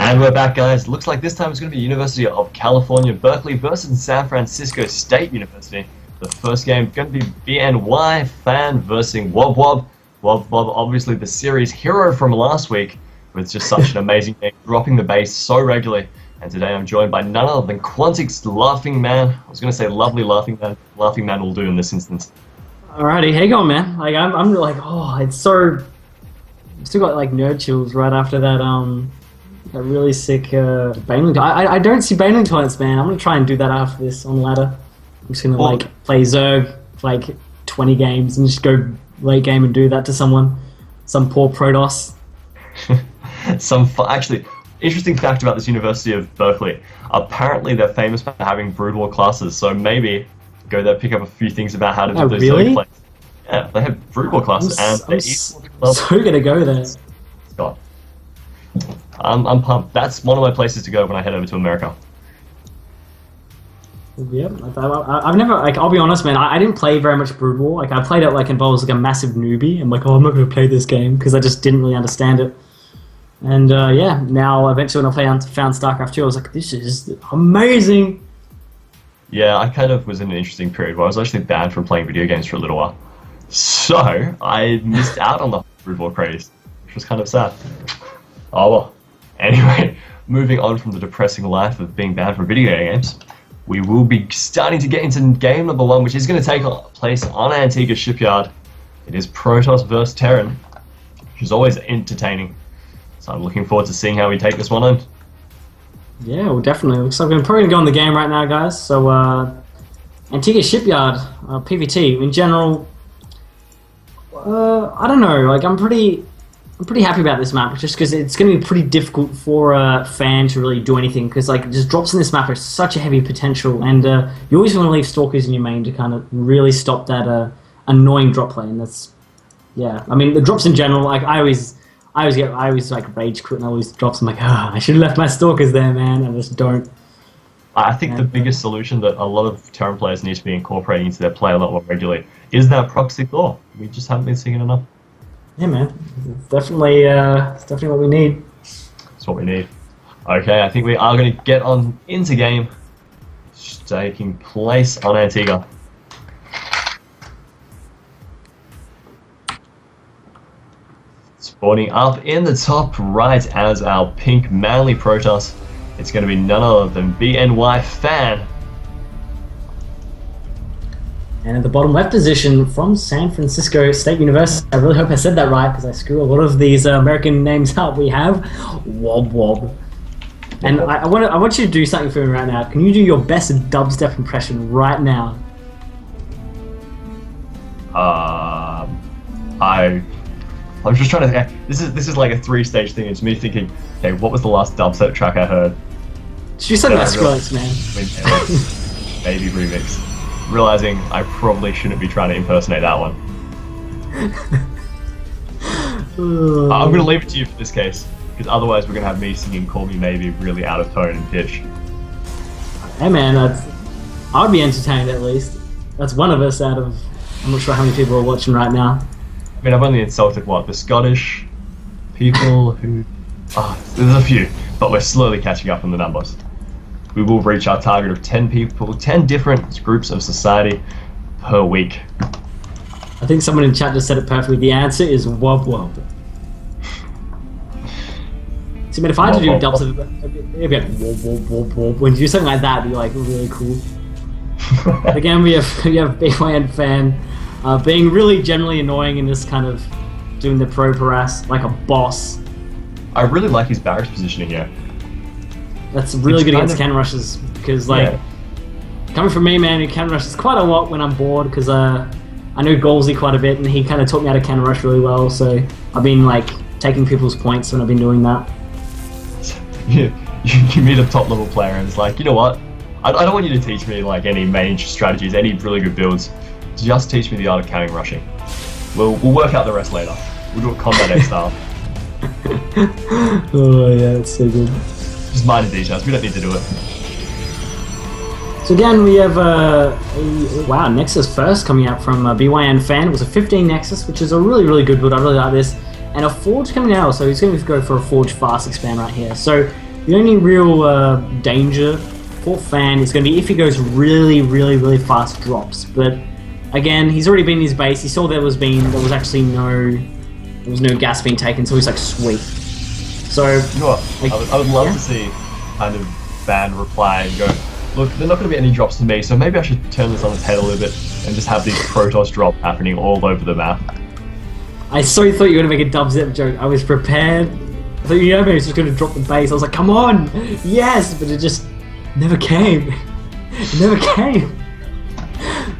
And we're back, guys. Looks like this time it's going to be University of California, Berkeley versus San Francisco State University. The first game going to be BNY Fan versus Wob Wob. Wob Wob, obviously the series hero from last week, with just such an amazing game, dropping the base so regularly. And today I'm joined by none other than Quantic's Laughing Man. I was going to say lovely Laughing Man. Laughing Man will do in this instance. Alrighty, how you going, man? Like I'm like, oh, it's so. Still got like nerd chills right after that really sick Baneling. I don't see Baneling toilets, man. I'm gonna try and do that after this on ladder. I'm just gonna like play Zerg for like 20 games and just go late game and do that to someone, some poor Protoss. Actually, interesting fact about this University of Berkeley. Apparently, they're famous for having brood war classes. So maybe go there, pick up a few things about how to do those really? Zerg plays. Yeah, they have brood war classes, I'm so gonna go there. God. I'm pumped. That's one of my places to go when I head over to America. Yep, I've never, like, I'll be honest, man, I didn't play very much Brood War. Like, I played it like involves like a massive newbie. I'm like, oh, I'm not going to play this game because I just didn't really understand it. And yeah, now eventually when I found StarCraft 2, I was like, this is amazing. Yeah, I kind of was in an interesting period where I was actually banned from playing video games for a little while. So, I missed out on the Brood War craze, which was kind of sad. Oh well. Anyway, moving on from the depressing life of being banned from video games, we will be starting to get into game number 1, which is going to take place on Antigua Shipyard. It is Protoss vs Terran, which is always entertaining. So I'm looking forward to seeing how we take this one on. Yeah, well, definitely. Looks like we're probably going to go on the game right now, guys. So, Antigua Shipyard, PvT, in general, I don't know. Like, I'm pretty happy about this map, just because it's going to be pretty difficult for a fan to really do anything, because like just drops in this map are such a heavy potential, and you always want to leave stalkers in your main to kind of really stop that annoying drop play. And that's, yeah. I mean, the drops in general, like I always like rage quit and I always drops. I'm like, I should have left my stalkers there, man. I just don't. I think the biggest solution that a lot of Terran players need to be incorporating into their play a lot more regularly is that proxy Thor. We just haven't been seeing it enough. Yeah, man. It's definitely what we need. That's what we need. Okay, I think we are going to get on into game. Taking place on Antigua. Spawning up in the top right as our pink manly Protoss. It's going to be none other than BNY Fan. And at the bottom left position from San Francisco State University, I really hope I said that right because I screw a lot of these American names up. We have Wob Wob. And I want you to do something for me right now. Can you do your best dubstep impression right now? I'm just trying to. This is like a 3-stage thing. It's me thinking, okay, what was the last dubstep track I heard? Should you say that Skrillex, man? Maybe remix. Realizing I probably shouldn't be trying to impersonate that one. I'm going to leave it to you for this case, because otherwise we're going to have me singing Call Me Maybe really out of tone and pitch. Hey man, I'd be entertained at least. That's one of us out of, I'm not sure how many people are watching right now. I mean, I've only insulted, the Scottish people who... there's a few, but we're slowly catching up on the numbers. We will reach our target of 10 people, 10 different groups of society per week. I think someone in chat just said it perfectly. The answer is Wob Wob. So, I mean, if I had to do doubles, it'd be like Wob Wob Wob Wob. When you do something like that, it'd be like really cool. Again, we have BYN Fan being really generally annoying and just kind of doing the pro harass like a boss. I really like his barracks positioning here. That's really good against cannon rushes, because like coming from me, man, who cannon rushes quite a lot when I'm bored, because I know Golsey quite a bit and he kind of taught me how to cannon rush really well, so I've been like taking people's points when I've been doing that. You meet a top level player and it's like, you know what, I don't want you to teach me like any main strategies, any really good builds, just teach me the art of cannon rushing. We'll work out the rest later. We'll do it combat X style. Oh yeah, that's so good. Just minor details, we don't need to do it. So again, we have wow, Nexus first coming out from BYN Fan. It was a 15 Nexus, which is a really good build. I really like this. And a Forge coming out, so he's going to go for a Forge fast expand right here. So The only real danger for Fan is going to be if he goes really, really, really fast drops. But again, he's already been in his base. He saw there was actually no gas being taken, so he's like, sweet. So You know what? like, I would love to see kind of Fan reply and go, look, there's not going to be any drops to me, so maybe I should turn this on its head a little bit and just have these Protoss drop happening all over the map. I so thought you were going to make a dubstep joke. I was prepared. I thought maybe he was just going to drop the base. I was like, come on, yes, but it just never came. It never came.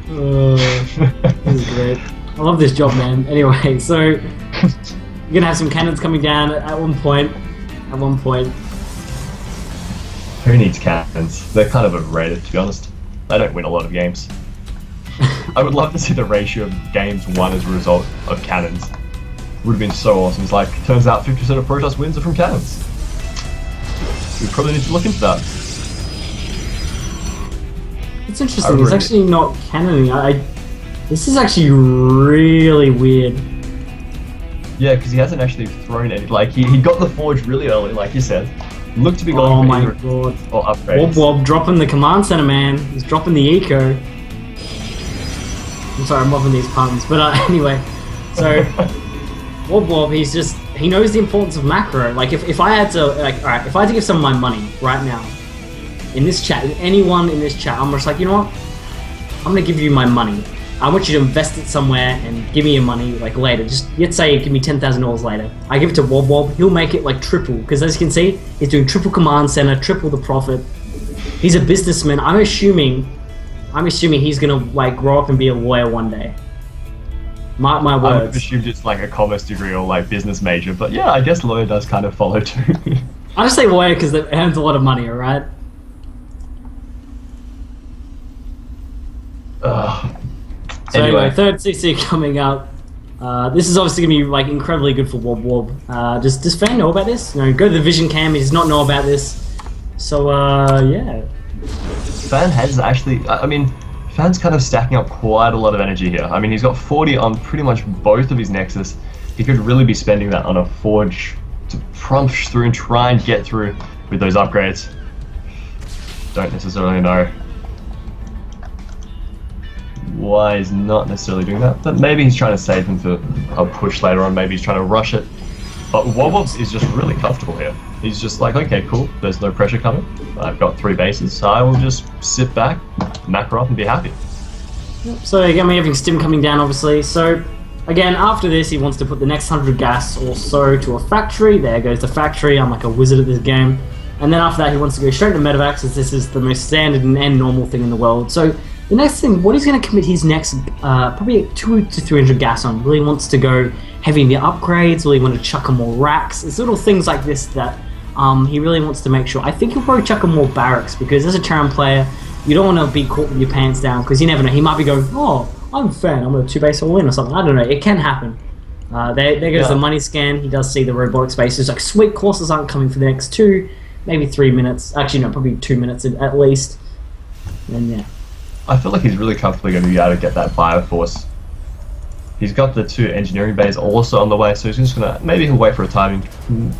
This is great. I love this job, man. Anyway, so you're gonna have some cannons coming down at one point. Who needs cannons? They're kind of overrated, to be honest. They don't win a lot of games. I would love to see the ratio of games won as a result of cannons. Would have been so awesome. It's like, turns out 50% of Protoss wins are from cannons. We probably need to look into that. It's interesting. It's actually not cannoning. This is actually really weird. Yeah, because he hasn't actually thrown any. Like, he got the forge really early, like you said. Looked to be going for either or upgrades. Wob dropping the command center, man. He's dropping the eco. I'm sorry, I'm loving these puns. But anyway, so Wob, he knows the importance of macro. Like, if I had to, alright, if I had to give someone my money right now, in this chat, anyone in this chat, I'm just like, you know what? I'm gonna give you my money. I want you to invest it somewhere and give me your money like later. Just let's say give me $10,000 later. I give it to Wob. He'll make it like triple because as you can see, he's doing triple command center, triple the profit. He's a businessman. I'm assuming he's gonna like grow up and be a lawyer one day. Mark my words. I would have assumed it's like a commerce degree or like business major, but yeah, I guess lawyer does kind of follow too. I just say lawyer because it earns a lot of money, alright? So anyway, third CC coming up. This is obviously going to be like incredibly good for Wob. Does Fan know about this? No, go to the Vision Cam. He does not know about this. So yeah. Fan has actually. I mean, Fan's kind of stacking up quite a lot of energy here. I mean, he's got 40 on pretty much both of his Nexus. He could really be spending that on a Forge to push through and try and get through with those upgrades. Don't necessarily know why he's not necessarily doing that, but maybe he's trying to save them for a push later on. Maybe he's trying to rush it. But Wob is just really comfortable here. He's just like, okay, cool, there's no pressure coming. I've got 3 bases, so I will just sit back, macro up, and be happy. So again, we're having Stim coming down, obviously. So again, after this, he wants to put the next 100 gas or so to a factory. There goes the factory. I'm like a wizard at this game. And then after that, he wants to go straight to medevacs, as this is the most standard and normal thing in the world. So the next thing, what he's going to commit his next probably 200 to 300 gas on. Really wants to go heavy in the upgrades. Really want to chuck him more racks. It's little things like this that he really wants to make sure. I think he'll probably chuck him more barracks because as a Terran player, you don't want to be caught with your pants down because you never know. He might be going, oh, I'm a fan. I'm going to 2-base all in or something. I don't know. It can happen. There goes the money scan. He does see the robotic spaces. Like, sweet, Colossus aren't coming for the next 2, maybe 3 minutes. Actually, no, probably 2 minutes at least. And yeah. I feel like he's really comfortably going to be able to get that Bioforce. He's got the 2 engineering bays also on the way, so he's just going to... Maybe he'll wait for a timing.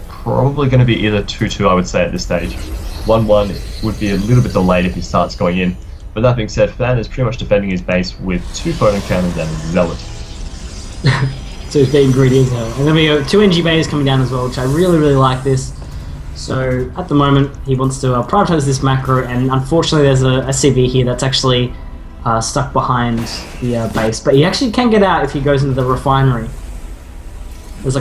Probably going to be either 2-2, I would say, at this stage. 1-1 would be a little bit delayed if he starts going in. But that being said, Fan is pretty much defending his base with 2 photon cannons and a Zealot. So he's being greedy as hell. And then we got 2 NG bays coming down as well, which I really, really like this. So at the moment, he wants to prioritize this macro, and unfortunately there's a CV here that's actually stuck behind the base. But he actually can get out if he goes into the refinery. There's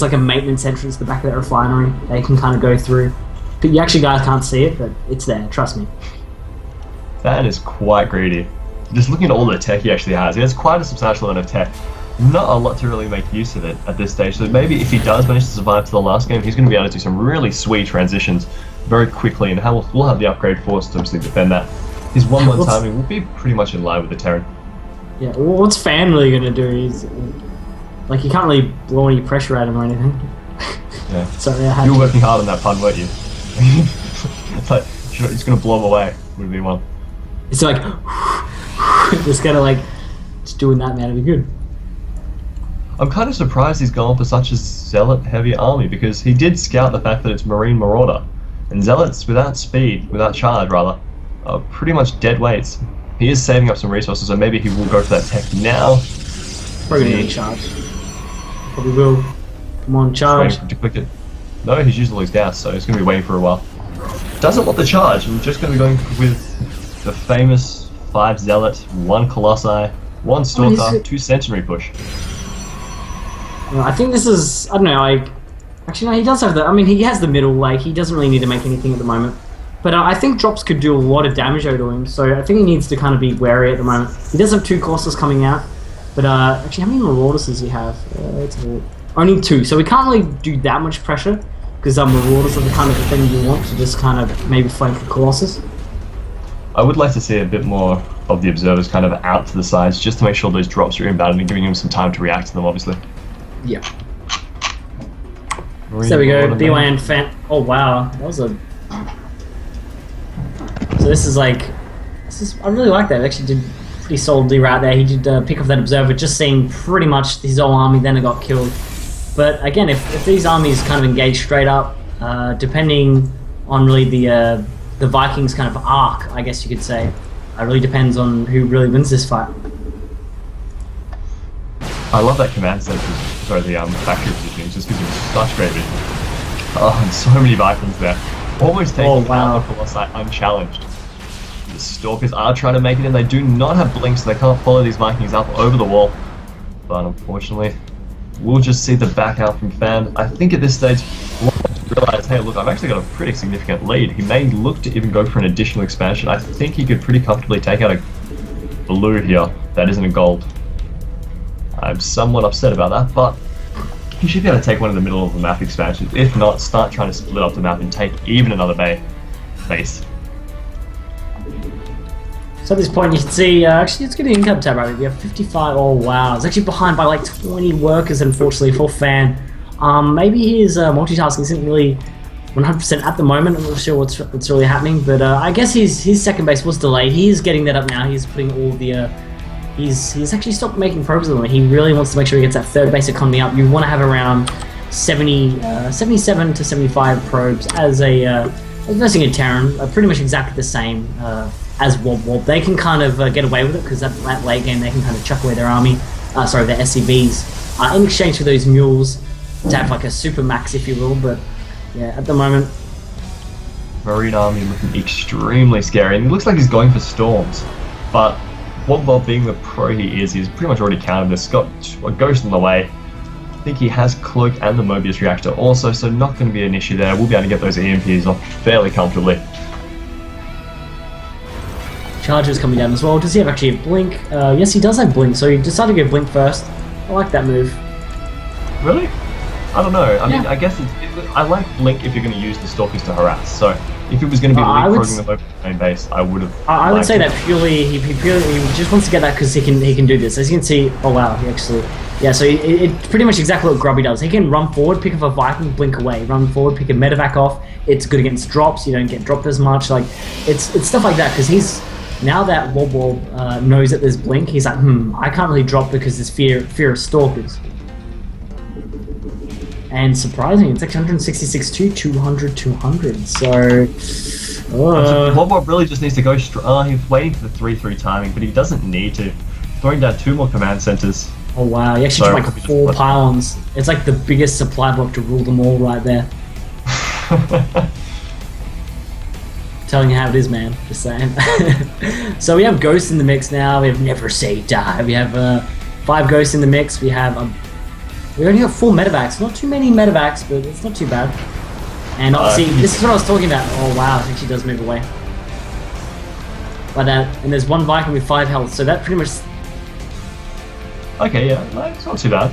like a maintenance entrance to the back of that refinery they can kind of go through. But you actually guys can't see it, but it's there, trust me. Fan is quite greedy. Just looking at all the tech he actually has quite a substantial amount of tech. Not a lot to really make use of it at this stage, so maybe if he does manage to survive to the last game, he's going to be able to do some really sweet transitions very quickly, and we'll have the upgrade force to obviously defend that. His 1-1 timing will be pretty much in line with the Terran. Yeah, well, what's Fan really going to do? He's like, he can't really blow any pressure at him or anything. Yeah. Sorry, you were working hard on that pun, weren't you? It's like, he's going to blow him away, would be one. It's like, just kind of like, just doing that, man, it'd be good. I'm kind of surprised he's gone for such a zealot-heavy army because he did scout the fact that it's Marine Marauder. And Zealots, without speed, without charge rather, are pretty much dead weights. He is saving up some resources, so maybe he will go for that tech now. Probably gonna charge. Probably will. Come on, charge. To click it. No, he's used all his gas, so he's going to be waiting for a while. Doesn't want the charge. I'm just going to be going with the famous 5 Zealot, 1 Colossi, 1 Stalker, 2 Centenary push. I think this is, I don't know, like, actually no, he does have the, I mean, he has the middle, like, he doesn't really need to make anything at the moment. But I think drops could do a lot of damage over to him, so I think he needs to kind of be wary at the moment. He does have 2 Colossus coming out, but actually, how many Marauders does he have? Only 2, so we can't really do that much pressure, because Marauders are the kind of the thing you want to just kind of maybe flank the Colossus. I would like to see a bit more of the Observers kind of out to the sides, just to make sure those drops are inbound and giving him some time to react to them, obviously. Yeah. So there we go, BYN fan. Oh wow, that was a. So this is like, I really like that. It actually did pretty solidly right there. He did pick off that Observer, just seeing pretty much his whole army, then it got killed. But again, if these armies kind of engage straight up, depending on really the Vikings' kind of arc, I guess you could say, it really depends on who really wins this fight. I love that command center, sorry, the factory positioning, just gives him such great vision. Oh, and so many Vikings there. Almost taking out the Colossi unchallenged. The Stalkers are trying to make it in. They do not have blinks, so they can't follow these Vikings up over the wall. But unfortunately, we'll just see the back out from Fan. I think at this stage, we'll realize, hey, look, I've actually got a pretty significant lead. He may look to even go for an additional expansion. I think he could pretty comfortably take out a blue here. That isn't a gold. I'm somewhat upset about that, but he should be able to take one in the middle of the map expansion. If not, start trying to split up the map and take even another base. So at this point you can see, actually let's get an income tab right. We have 55, oh wow, it's actually behind by like 20 workers unfortunately for Fan. Maybe his multitasking isn't really 100% at the moment. I'm not sure what's really happening, but I guess his second base was delayed. He's getting that up now. He's putting all the he's actually stopped making probes at the moment. He really wants to make sure he gets that third base economy up. You want to have around 77 to 75 probes as versing a Terran, pretty much exactly the same as Wob. They can kind of get away with it because that late game they can kind of chuck away their army, their SCVs, in exchange for those mules to have like a super max, if you will. But yeah, at the moment, Marine army looking extremely scary, and it looks like he's going for storms, but Wob being the pro he is, he's pretty much already countered this. Got a ghost in the way. I think he has Cloak and the Mobius reactor also, so not going to be an issue there. We'll be able to get those EMPs off fairly comfortably. Charger's coming down as well. Does he have actually a blink? Yes, he does have blink, so he decided to go blink first. I like that move. Really? I don't know. I mean, I guess I like blink if you're going to use the Stalkers to harass. So if it was going to be leapfrogging the Mobius main base, I would have. I would say that purely he just wants to get that because he can do this. As you can see, oh wow, he actually. Yeah, so it's pretty much exactly what Grubby does. He can run forward, pick up a Viking, blink away. Run forward, pick a medevac off. It's good against drops. You don't get dropped as much. Like it's stuff like that because he's now that Wob knows that there's blink. He's like, I can't really drop because there's fear of stalkers. And surprisingly, it's actually 166 to 200. So Wob really just needs to go. He's waiting for the 3-3 timing, but he doesn't need to. Throwing down 2 more command centers. Oh wow, he actually took like 4 pylons. It's like the biggest supply block to rule them all right there. Telling you how it is, man. Just saying. So we have ghosts in the mix now. We have Never Say Die. We have 5 ghosts in the mix. We have we only have 4 medevacs. Not too many medevacs, but it's not too bad. And see, this is what I was talking about. Oh wow, I think she does move away. But and there's 1 Viking with 5 health, so that pretty much. Okay, yeah, it's not too bad.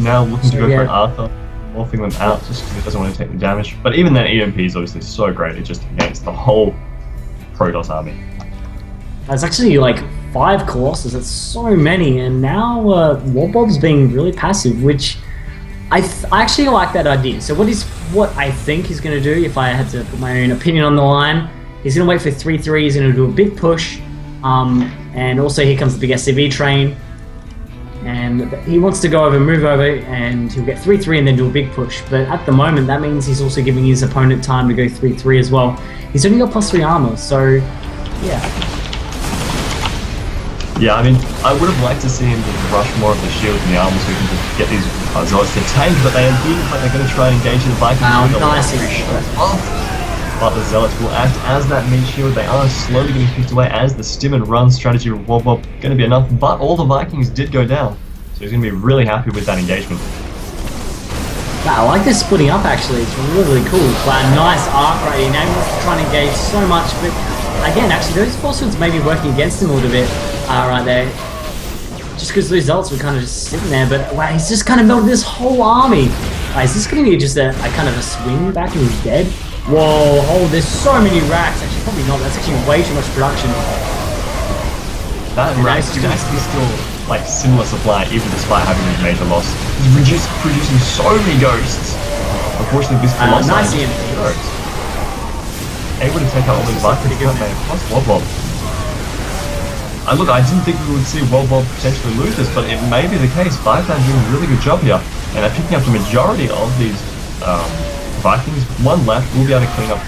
Now looking to go for an Arthur, morphing them out just because he doesn't want to take the damage. But even that EMP is obviously so great, it just against the whole Protoss army. There's actually like 5 Colossus, that's so many, and now Warbob's being really passive, which I actually like that idea. So what I think he's going to do, if I had to put my own opinion on the line, he's going to wait for 3-3, he's going to do a big push, and also here comes the big SCV train. And he wants to go over, move over, and he'll get 3-3 and then do a big push. But at the moment, that means he's also giving his opponent time to go 3-3 as well. He's only got +3 armor, so yeah. Yeah, I mean, I would have liked to see him just rush more of the shield and the armor so we can just get these Zealots to tank, but they indeed look like they're going to try and engage the Vikings. Nice. But the Zealots will act as that meat shield. They are slowly getting picked away as the stim and run strategy of Wob Wob going to be enough, but all the Vikings did go down. So he's going to be really happy with that engagement. Wow, I like this splitting up actually, it's really cool. Wow, nice arc right here. Now he wants to try and engage so much, but again, actually those falsehoods may be working against him a little bit right there. Just because those Zealots were kind of just sitting there, but wow, he's just kind of melted this whole army. Is this going to be just a kind of a swing back and he's dead? Whoa, there's so many racks. Actually, probably not. That's actually way too much production. That rack is actually still like similar supply, even despite having a major loss. He's producing so many ghosts. Unfortunately, this loss nice EMP. Able to take out all these Vikings, man. Plus Wob Wob. Look, I didn't think we would see Wob Wob potentially lose this, but it may be the case. Vikings doing a really good job here, and they're picking up the majority of these Vikings. One left, we'll be able to clean up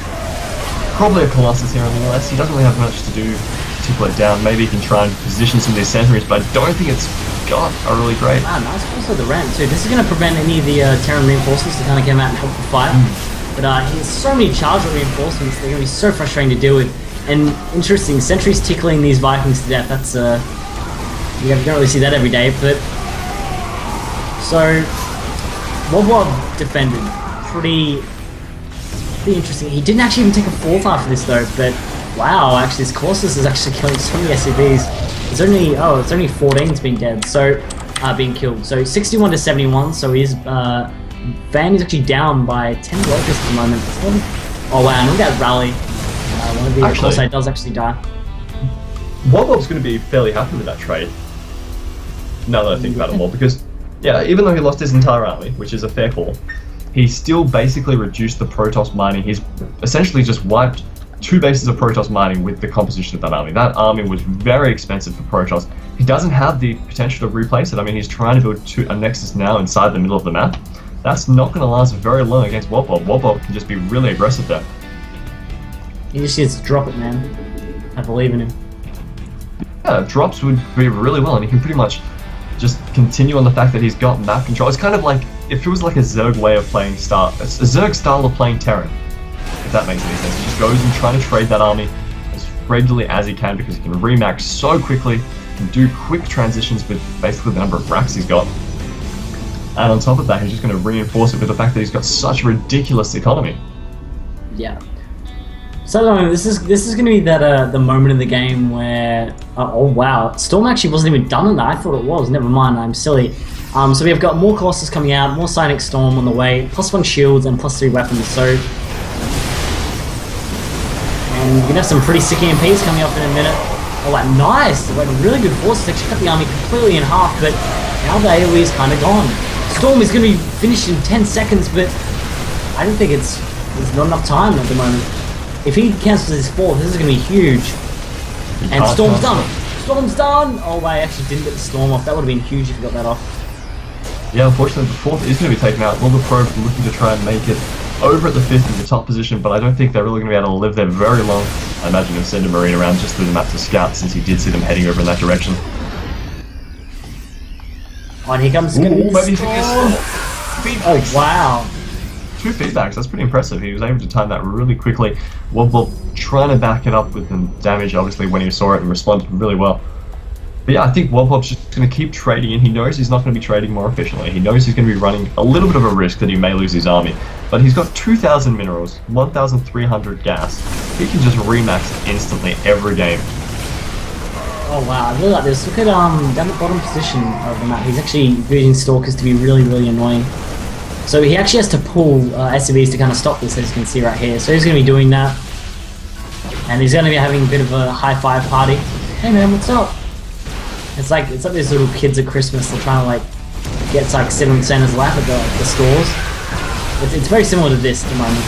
probably a Colossus here unless he doesn't really have much to do to pull it down. Maybe he can try and position some of these sentries, but I don't think it's got a really great. Wow, nice also the ramp too. This is going to prevent any of the Terran reinforcements to kind of come out and help the fight. But he has so many charger reinforcements, they're going to be so frustrating to deal with. And interesting, sentries tickling these Vikings to death, that's you don't really see that every day, but so Wob Wob defended pretty interesting. He didn't actually even take a fourth after this though, but wow, actually this Colossus is actually killing so many SCVs. It's only 14's been dead, so being killed. So 61 to 71, so his Van is actually down by 10 workers at the moment. Oh wow, and look at that rally. One of the Colossi does actually die. Wob Wob's going to be fairly happy with that trade. Now that I think about it more, because yeah, even though he lost his entire army, which is a fair call, he still basically reduced the Protoss mining. He's essentially just wiped 2 bases of Protoss mining with the composition of that army. That army was very expensive for Protoss. He doesn't have the potential to replace it. I mean, he's trying to build a Nexus now inside the middle of the map. That's not going to last very long against Wob Wob. Wob Wob can just be really aggressive there. He just needs to drop it, man. I believe in him. Yeah, drops would be really well, and he can pretty much just continue on the fact that he's got map control. It's kind of like, it feels like a Zerg way of playing it's a Zerg style of playing Terran, if that makes any sense. He just goes and trying to trade that army as readily as he can because he can remax so quickly and do quick transitions with basically the number of racks he's got. And on top of that, he's just going to reinforce it with the fact that he's got such a ridiculous economy. Yeah. So this is going to be that the moment in the game where oh wow, Storm actually wasn't even done on that. I thought it was. Never mind, I'm silly. So we've got more Colossus coming out, more Psionic Storm on the way, +1 shields and +3 weapons. So and we're gonna have some pretty sick EMPs coming up in a minute. Oh wow, nice! Like really good forces. Actually cut the army completely in half, but now the AoE is kind of gone. Storm is going to be finished in 10 seconds, but I don't think there's not enough time at the moment. If he cancels his fourth, this is going to be huge. And Storm's done. Storm's done! Oh wait, I actually didn't get the Storm off. That would have been huge if he got that off. Yeah, unfortunately the fourth is going to be taken out. Will the Probe looking to try and make it over at the fifth in the top position, but I don't think they're really going to be able to live there very long. I imagine he'll send a Marine around just through the map to scout, since he did see them heading over in that direction. Oh, and here comes maybe Storm. Oh wow. 2 feedbacks, that's pretty impressive. He was able to time that really quickly. Wob Wob trying to back it up with the damage, obviously, when he saw it and responded really well. But yeah, I think Wob Wob's just going to keep trading, and he knows he's not going to be trading more efficiently. He knows he's going to be running a little bit of a risk that he may lose his army. But he's got 2,000 minerals, 1,300 gas. He can just remax it instantly every game. Oh wow, I really like this. Look at down the bottom position of the map. He's actually using Stalkers to be really, really annoying. So he actually has to pull SCVs to kind of stop this, as you can see right here. So he's going to be doing that. And he's going to be having a bit of a high-five party. Hey man, what's up? It's like these little kids at Christmas. They're trying to like get sit on Santa's lap at the stores. It's very similar to this at the moment.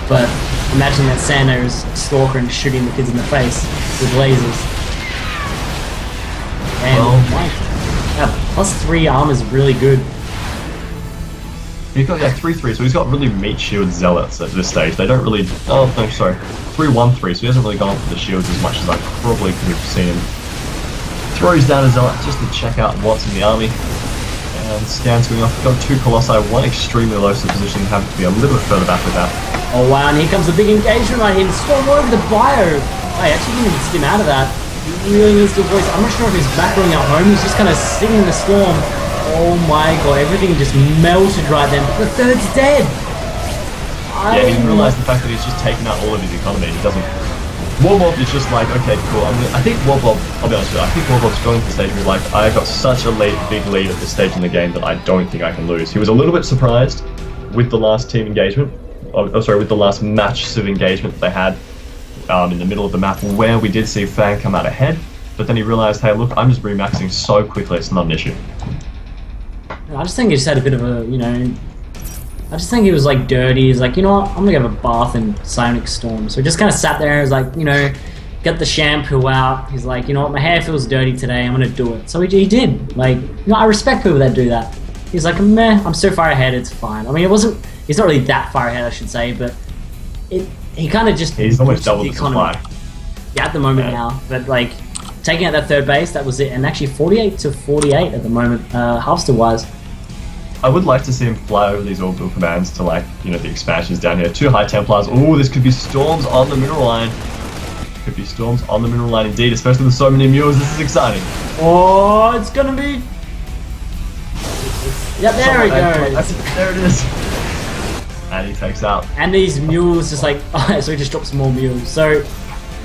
But imagine that Santa is a stalker and shooting the kids in the face with lasers. And Yeah, +3 armor is really good. He's got 3-3, so he's got really meat shield zealots at this stage. They don't really. Oh no, sorry, 3-1-3. So he hasn't really gone for the shields as much as I probably could have seen him. Throws down a zealot just to check out what's in the army, and scans going off. Got 2 colossi, one extremely low, so position having to be a little bit further back with that. Oh wow, and here comes the big engagement right here. Storm over the bio. Oh, he actually didn't even skim out of that. He really needs to avoid. I'm not sure if he's back running at home. He's just kind of sitting in the storm. Oh my god, everything just melted right then. But the third's dead. Yeah, he didn't realise the fact that he's just taken out all of his economy. He doesn't. Warbob is just like, okay, cool. I think Warbob, I'll be honest with you, I think Warbob's going to the stage where he's like, I got such a big lead at this stage in the game that I don't think I can lose. He was a little bit surprised with the last team engagement. With the last massive engagement that they had in the middle of the map, where we did see Fang come out ahead, but then he realised, hey, look, I'm just remaxing so quickly, it's not an issue. I just think he just had a bit of a, I just think he was like dirty. He's like, you know what, I'm gonna have a bath in Psionic Storm. So he just kind of sat there and was like, get the shampoo out. He's like, you know what, my hair feels dirty today, I'm gonna do it. So he did. Like, I respect people that do that. He's like, meh, I'm so far ahead, it's fine. I mean, he's not really that far ahead, I should say, but he kind of just... He's almost doubled the supply. Yeah, at the moment now. But, like, taking out that third base, that was it. And actually 48-48 at the moment, Halfster-wise. I would like to see him fly over these orbital commands to, like, the expansions down here. 2 High Templars. Oh, this could be storms on the mineral line. Could be storms on the mineral line indeed, especially with so many mules. This is exciting. Oh, it's gonna be... Yeah, there we go. There it is. And he takes out. And these mules just like, so he just drops more mules. So,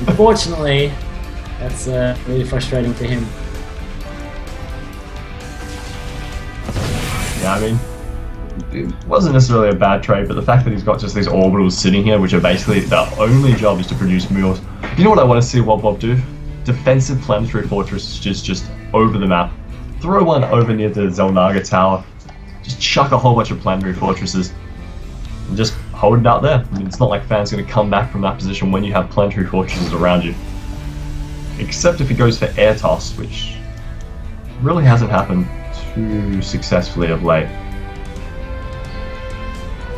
unfortunately, that's really frustrating for him. Yeah, I mean, it wasn't necessarily a bad trade, but the fact that he's got just these orbitals sitting here, which are basically their only job is to produce mules. You know what I want to see Wobob do? Defensive planetary fortress just over the map. Throw one over near the Zelnaga Tower. Just chuck a whole bunch of planetary fortresses. And just hold it out there. I mean, it's not like fans going to come back from that position when you have planetary fortresses around you. Except if he goes for air toss, which really hasn't happened too successfully of late.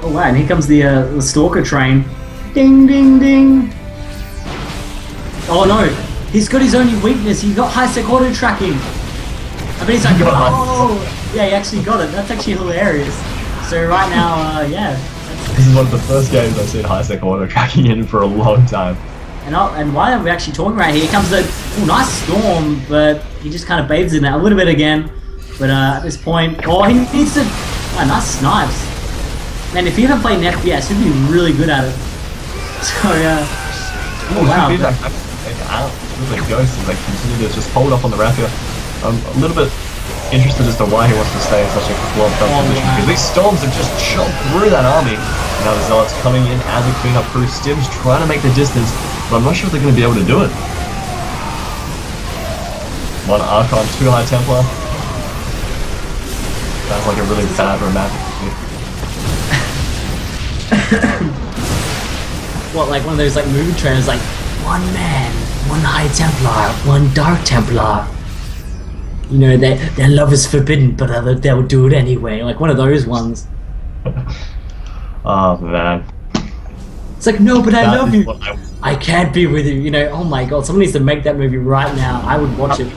Oh wow, and here comes the Stalker train. Ding, ding, ding. Oh no, he's got his only weakness. He got high-sec auto tracking. I mean, he's like, oh, yeah, he actually got it. That's actually hilarious. So right now, yeah. This is one of the first games I've seen high-sec auto tracking in for a long time. And why are we actually talking right here? Here comes the nice storm, but he just kind of bathes in it a little bit again. But at this point, he needs to. Oh, nice snipes. Man, if you haven't played an FPS, you'd be really good at it. So yeah. Oh wow. Really ghosts as they continue to just hold up on the rapier. I'm a little bit interested as to why he wants to stay in such a swamped up position, because these storms have just chopped through that army. Now the Zealots coming in as a cleanup crew. Stim's trying to make the distance, but I'm not sure if they're going to be able to do it. 1 Archon, 2 High Templar. Sounds like a really bad romantic. What, like one of those like movie trailers, like 1 man, 1 High Templar, 1 Dark Templar. You know, their love is forbidden, but they'll do it anyway. Like one of those ones. Oh man. It's like, no, but I love you. I can't be with you. You know, oh my god, someone needs to make that movie right now. I would watch it.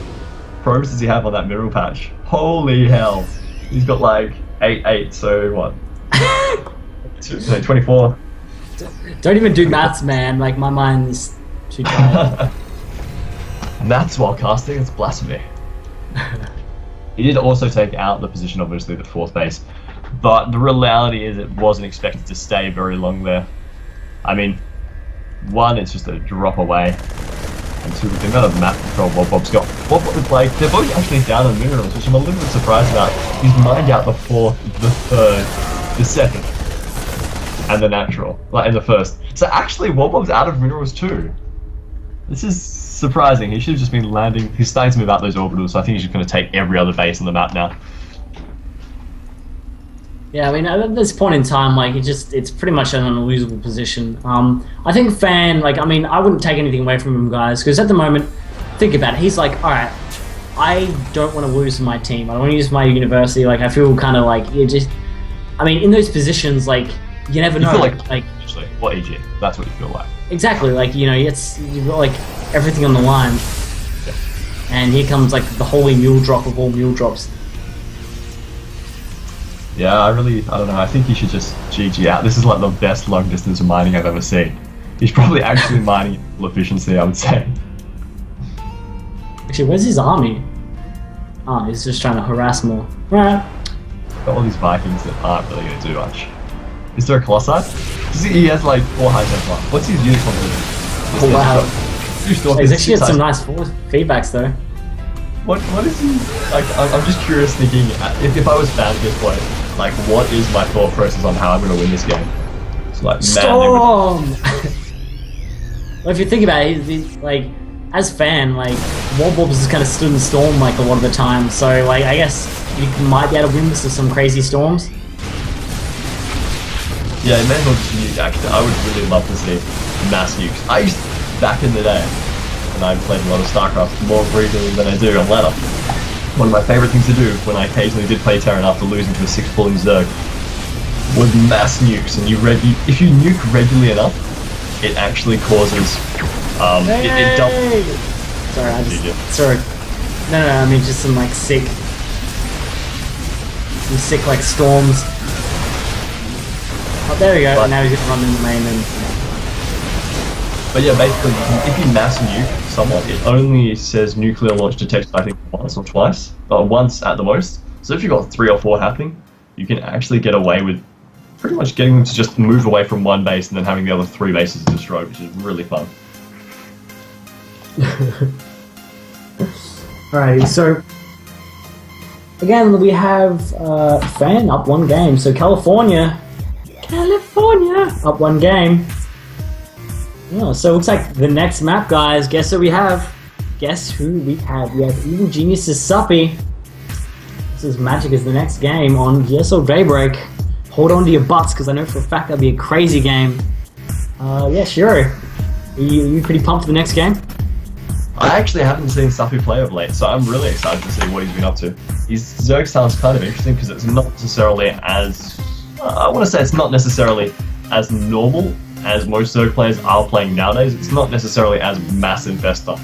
Progress does he have on that mineral patch? Holy hell. He's got like 8, so what? 24. Don't even do maths, man. Like, my mind is too tired. Maths while casting? It's blasphemy. He did also take out the position, obviously, the 4th base. But the reality is it wasn't expected to stay very long there. I mean, 1, it's just a drop away. And 2, with the amount of map control Wobob's got. Wobob, like, they're both actually down on minerals, which I'm a little bit surprised about. He's mined out the 4th, the 3rd, the 2nd, and the natural. Like, in the 1st. So actually, Wobob's out of minerals too. This is surprising. He should have just been landing. He's starting to move out those orbitals, so I think he's just going to take every other base on the map now. Yeah, I mean, at this point in time, like, it's pretty much an unlosable position. I think Fan, like, I mean, I wouldn't take anything away from him, guys, because at the moment, think about it, he's like, alright, I don't want to lose my team. I don't want to use my university. Like I feel kind of like you just. I mean, in those positions, like you never know. You feel like what EG? That's what you feel like. Exactly. Like you've got like everything on the line, and here comes like the holy mule drop of all mule drops. Yeah, I don't know. I think you should just GG out. This is like the best long distance mining I've ever seen. He's probably actually mining at full efficiency, I would say. Actually, where's his army? Oh, he's just trying to harass more. Right. Got all these Vikings that aren't really going to do much. Is there a Colossi? He has like 4 high tempo. What's his unicorn doing? Oh, wow. He's actually got some nice feedbacks though. What is he like? I'm just curious, thinking if I was fan of this play, like what is my thought process on how I'm going to win this game? It's like Storm. Well, if you think about it, he's like as fan, like Warborbs has kind of stood in storm like a lot of the time. So like I guess you might be able to win this with some crazy storms. Yeah, it may as well just nuke. Actually, I would really love to see mass nukes. I used back in the day. And I played a lot of StarCraft more frequently than I do on ladder. One of my favourite things to do when I occasionally did play Terran after losing to a 6 pulling Zerg was mass nukes. And if you nuke regularly enough, it actually causes it doubles. Sorry, sorry. No, I mean just some like sick like storms. Oh, there we go. But now he's gonna run in the main and. But yeah, basically, if you mass nuke somewhat, it only says nuclear launch detected, I think, once or twice, or once at the most. So if you've got 3 or 4 happening, you can actually get away with pretty much getting them to just move away from one base and then having the other 3 bases destroyed, which is really fun. Alrighty, so again we have Fan up 1 game. So California up 1 game. Yeah, so it looks like the next map, guys. Guess who we have? Guess who we have? We have Evil Genius's Suppy. This is Magic is the next game on GSL Daybreak. Hold on to your butts, because I know for a fact that'll be a crazy game. Yeah, Shiro. Are you pretty pumped for the next game? I actually haven't seen Suppy play of late, so I'm really excited to see what he's been up to. His Zerg sounds kind of interesting, because it's not necessarily as... I want to say it's not necessarily as normal as most Zerg players are playing nowadays. It's not necessarily as mass investor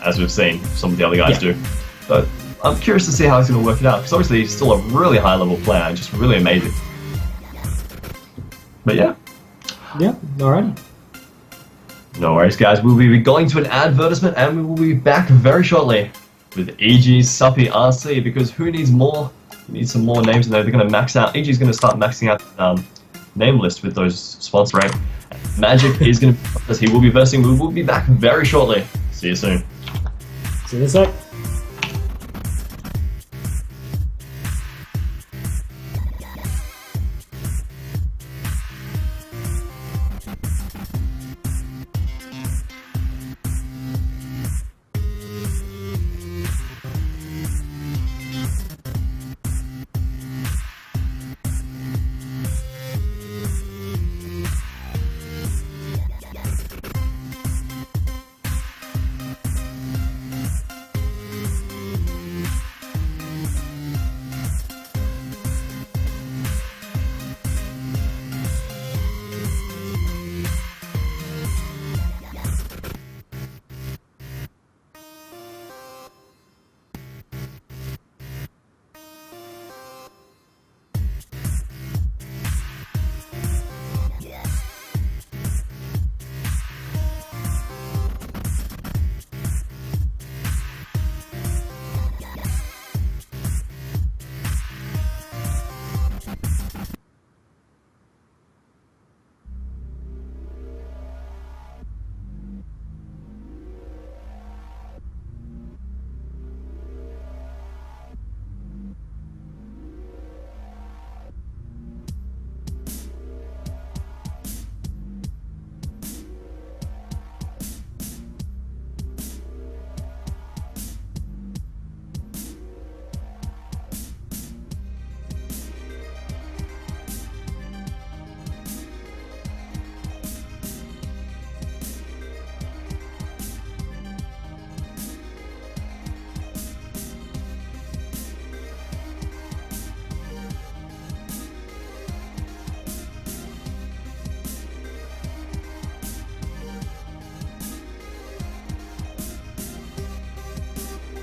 as we've seen some of the other guys do. So I'm curious to see how he's going to work it out, because obviously he's still a really high level player and just really amazing. But yeah. Yeah, alrighty. No worries, guys. We'll be going to an advertisement and we will be back very shortly with EG's Suppy RC, because who needs more? We need some more names, and they're going to max out. EG's going to start maxing out name list with those sponsoring. Magic is going to, as he will be versing. We will be back very shortly. See you soon. See you in a sec.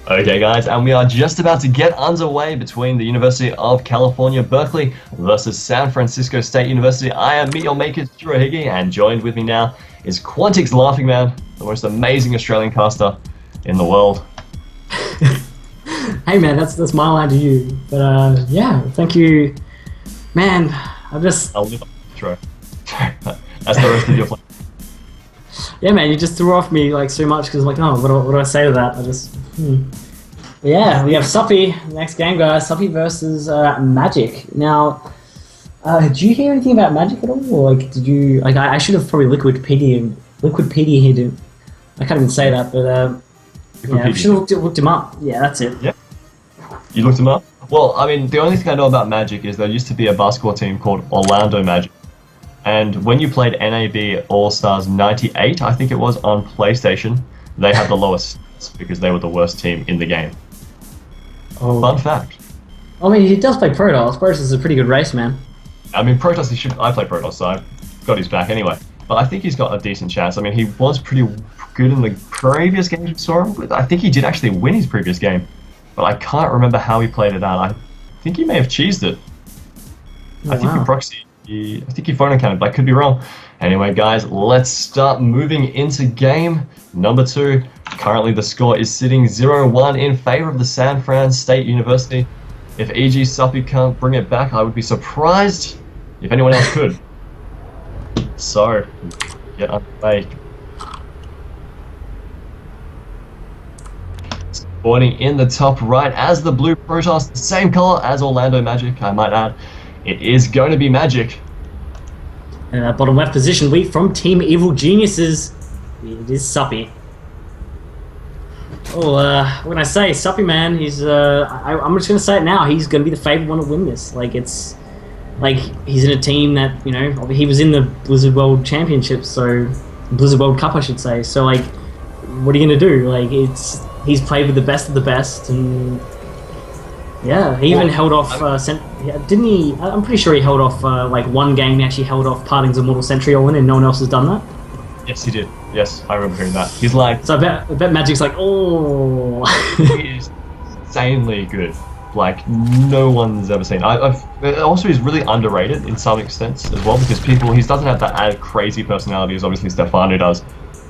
Okay, guys, and we are just about to get underway between the University of California, Berkeley versus San Francisco State University. I am Meet Your Makers, Higi, and joined with me now is Quantic's Laughing Man, the most amazing Australian caster in the world. Hey man, that's my line to you. But yeah, thank you, man. I'll live on the intro. That's the rest of your plan. Yeah, man, you just threw off me like so much because I'm like, oh, what do I say to that? I just. But yeah, we have Suppy next game, guys. Suppy versus Magic. Now, did you hear anything about Magic at all? Or like, did you like? I should have probably Wikipedia here. I can't even say that, but yeah, I should have looked him up. Yeah, that's it. Yeah. You looked him up? Well, I mean, the only thing I know about Magic is there used to be a basketball team called Orlando Magic. And when you played NAB All-Stars 98, I think it was, on PlayStation, they had the lowest stats because they were the worst team in the game. Oh. Fun fact. I mean, he does play Protoss. Protoss is a pretty good race, man. I mean, Protoss, I play Protoss, so I've got his back anyway. But I think he's got a decent chance. I mean, he was pretty good in the previous game you saw him with. I think he did actually win his previous game. But I can't remember how he played it out. I think he may have cheesed it. Oh, I think he proxied. I think he phone encountered, but I could be wrong. Anyway, guys, let's start moving into game number 2. Currently, the score is sitting 0-1 in favor of the San Fran State University. If EG Suppy can't bring it back, I would be surprised if anyone else could. So, get underway. Spawning in the top right as the blue Protoss, the same color as Orlando Magic, I might add. It is going to be Magic. And that bottom left position, from Team Evil Geniuses, it is Suppy. Oh, what can I say? Suppy, man, he's, I'm just going to say it now, he's going to be the favourite one to win this. Like, it's, like, he's in a team that, you know, he was in the Blizzard World Championships, so, Blizzard World Cup, I should say. So, like, what are you going to do? Like, he's played with the best of the best, and yeah, he even held off. Didn't he? I'm pretty sure he held off like one game. He actually held off Parting's Immortal Sentry all in, and no one else has done that. Yes, he did. Yes, I remember hearing that. He's like. So I bet Magic's like, oh. He's insanely good. Like no one's ever seen. Also, he's really underrated in some extent as well because he doesn't have that crazy personality as obviously Stefano does,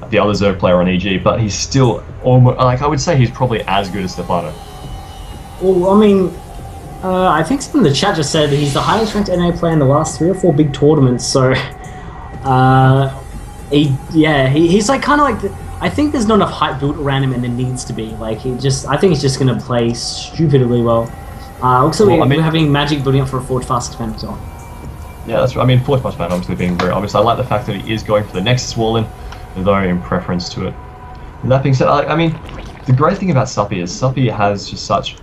the other Zerg player on EG, but he's still almost like I would say he's probably as good as Stefano. Well, I mean, I think someone in the chat just said he's the highest ranked NA player in the last 3 or 4 big tournaments. So, he's like kind of like I think there's not enough hype built around him, and there needs to be. Like I think he's just gonna play stupidly well. Also, we're having Magic building up for a Forge Fast Expand as well. Yeah, that's right. I mean, Forge Fast Expand obviously being very obvious. I like the fact that he is going for the Nexus Wall in, though in preference to it. And that being said, I mean, the great thing about Suppy is Suppy has just such.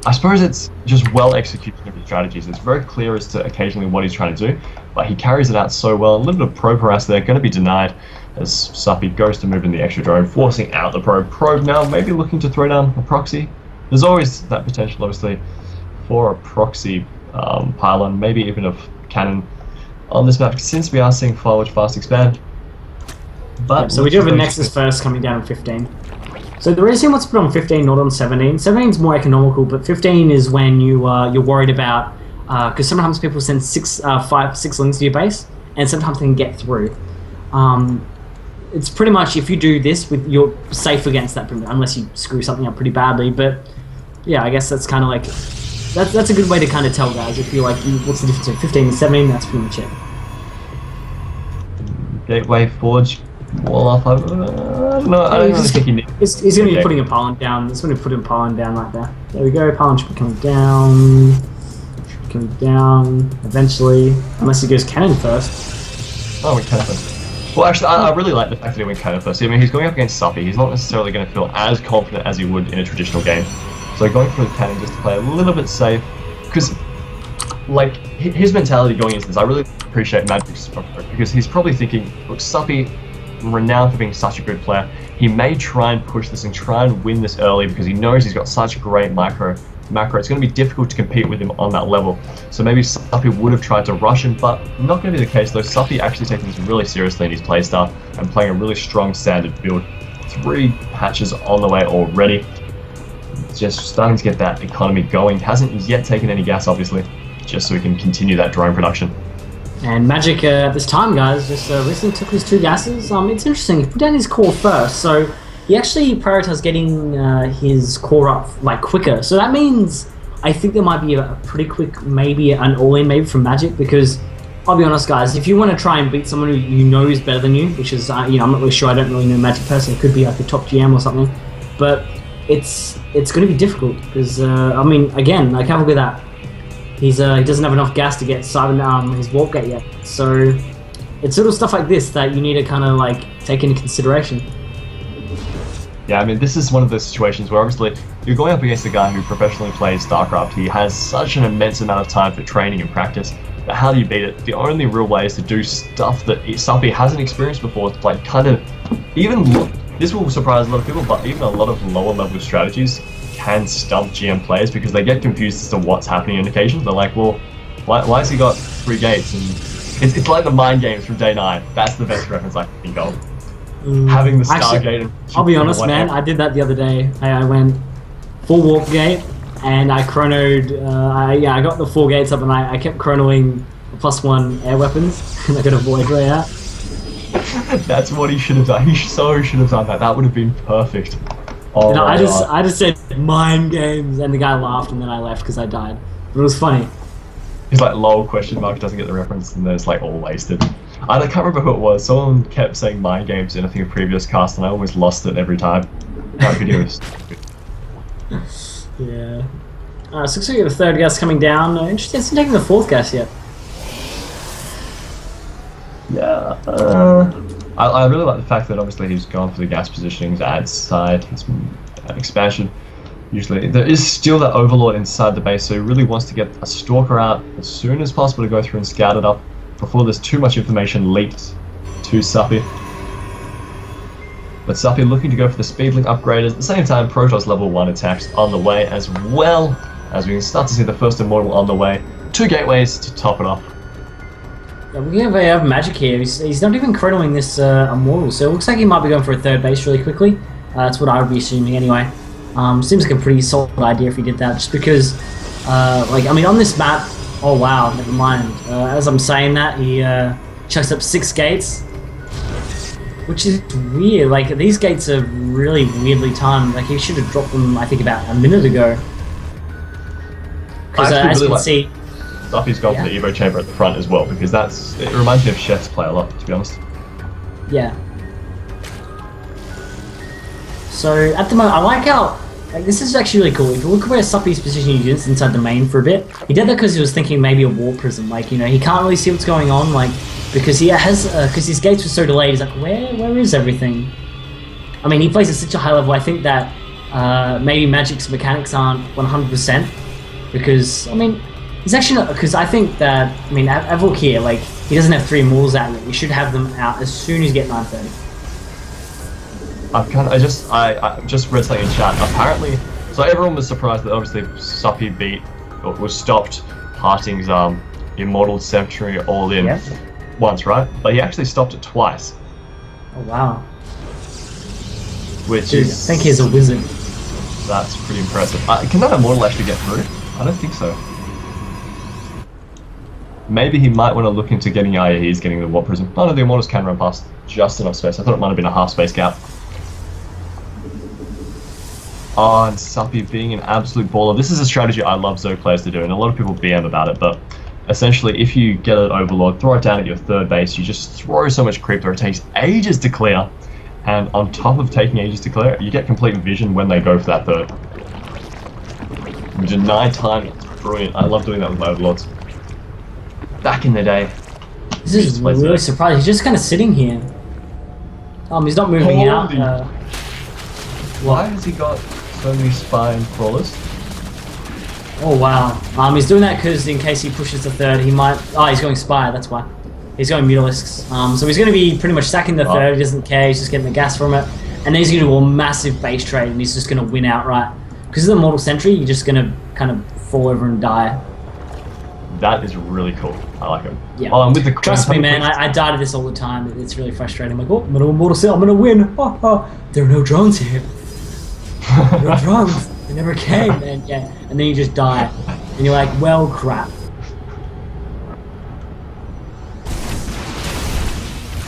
I suppose it's just well executed of his strategies. It's very clear as to occasionally what he's trying to do, but he carries it out so well. A little bit of probe harass there, going to be denied as Suppy goes to move in the extra drone, forcing out the probe. Probe now maybe looking to throw down a proxy. There's always that potential, obviously, for a proxy pylon, maybe even a cannon on this map, since we are seeing Forge Fast Expand. But so we do have a Nexus first coming down in 15. So the reason what's put on 15, not on 17. 17 is more economical, but 15 is when you're worried about because sometimes people send 6 links to your base, and sometimes they can get through. It's pretty much if you do this, you're safe against that, unless you screw something up pretty badly. But yeah, I guess that's kind of like that's a good way to kind of tell guys if you're like, what's the difference between 15 and 17? That's pretty much it. Gateway Forge. Wall off. I don't know. He's going to be putting a pylon down. He's going to put a pylon down right there. There we go. Pylon should be coming down. Eventually, unless he goes cannon first. Oh, we cannon first. Well, actually, I really like the fact that he went cannon first. I mean, he's going up against Suppy. He's not necessarily going to feel as confident as he would in a traditional game. So going for the cannon just to play a little bit safe, because like his mentality going into this, I really appreciate Magic's approach because he's probably thinking, look, Suppy, renowned for being such a good player, he may try and push this and try and win this early because he knows he's got such great macro. It's going to be difficult to compete with him on that level. So maybe Suppy would have tried to rush him, but not going to be the case though. Suppy actually taking this really seriously in his playstyle and playing a really strong standard build. 3 patches on the way already. just starting to get that economy going. Hasn't yet taken any gas, obviously, just so he can continue that drone production. And Magic at this time, guys, just recently took his 2 gases. It's interesting. He put down his core first, so he actually prioritized getting his core up like quicker. So that means I think there might be a pretty quick, maybe an all-in maybe from Magic, because I'll be honest, guys, if you want to try and beat someone who you know is better than you, which is I'm not really sure. I don't really know Magic personally. It could be like a top GM or something, but it's going to be difficult because again, like have a look at that. He doesn't have enough gas to get his warp gate yet. So it's little stuff like this that you need to kind of like take into consideration. Yeah, I mean, this is one of those situations where obviously you're going up against a guy who professionally plays StarCraft. He has such an immense amount of time for training and practice. But how do you beat it? The only real way is to do stuff that Suppy hasn't experienced before. Like kind of this will surprise a lot of people, but even a lot of lower level strategies can stump GM players because they get confused as to what's happening on occasion. They're like, well, why has he got 3 gates? And it's like the mind games from day 9. That's the best reference I can think of. Having the Stargate. And I'll be honest, man. I did that the other day. I went full warp gate and I chronoed. I got the 4 gates up and I kept chronoing +1 air weapons and I got a void ray out. That's what he should have done. He so should have done that. That would have been perfect. Oh, I just said mind games and the guy laughed and then I left because I died. But it was funny. He's like, lol, question mark, doesn't get the reference, and then it's like all wasted. I can't remember who it was. Someone kept saying mind games in I think a previous cast, and I always lost it every time. That video is stupid. Yeah. So looks like we have a 3rd gas coming down. Interesting, hasn't taken the 4th gas yet. Yeah. I really like the fact that obviously he's gone for the gas positioning to add side, his expansion. Usually there is still that overlord inside the base, so he really wants to get a stalker out as soon as possible to go through and scout it up before there's too much information leaked to Suppy. But Suppy looking to go for the speedling upgrade. At the same time, Protoss level 1 attacks on the way, as well as we can start to see the first Immortal on the way. 2 gateways to top it off. Yeah, we have Magic here. He's not even chronoing this Immortal, so it looks like he might be going for a 3rd base really quickly. That's what I would be assuming anyway. Seems like a pretty solid idea if he did that, just because, on this map, oh wow, never mind. As I'm saying that, he chucks up 6 gates, which is weird. Like, these gates are really weirdly timed. Like, he should have dropped them, I think, about a minute ago. Because, as you can see... Suppy's gone for the Evo chamber at the front as well, because it reminds me of Chef's play a lot, to be honest. Yeah. So, at the moment, I like how... this is actually really cool. If you look at where Suppy's positioning units inside the main for a bit, he did that because he was thinking maybe a war prism. Like, he can't really see what's going on, like, because he has, because his gates were so delayed, he's like, where is everything? I mean, he plays at such a high level, I think that maybe Magic's mechanics aren't 100%, because, he's actually not, because I think that, have a look here, like, he doesn't have 3 Immortals out yet. We should have them out as soon as you get 930. I just read something in chat. Apparently, so everyone was surprised that obviously Suppy was stopped Parting's Immortal Cemetery all in once, right? But he actually stopped it twice. Oh wow! Which Dude, is, I think he's a wizard. That's pretty impressive. Can that Immortal actually get through? I don't think so. Maybe he might want to look into getting IAEs, getting the Warp Prism. Oh no, the Immortals can run past just enough space. I thought it might have been a half space gap. Oh, and Suppy being an absolute baller. This is a strategy I love Zerg players to do, and a lot of people BM about it, but essentially if you get an Overlord, throw it down at your 3rd base, you just throw so much creep there, it takes ages to clear, and on top of taking ages to clear, you get complete vision when they go for that 3rd. Deny time, it's brilliant. I love doing that with my Overlords. Back in the day. This is really surprising. He's just kind of sitting here. He's not moving out. Why has he got so many spine crawlers? Oh wow. He's doing that because in case he pushes the 3rd, he might... Oh, he's going Spire, that's why. He's going Mutalisks. So he's going to be pretty much sacking the 3rd, he doesn't care, he's just getting the gas from it. And then he's going to do a massive base trade and he's just going to win outright. Because of the Mortal Sentry, you're just going to kind of fall over and die. That is really cool. I like him. Yeah. With the Trust me, man, I die to this all the time. It's really frustrating. I'm like, oh, I'm going to Immortal Cell, I'm going to win. Oh, there are no drones here. No drones. never came, man. Yeah, and then you just die, and you're like, well, crap.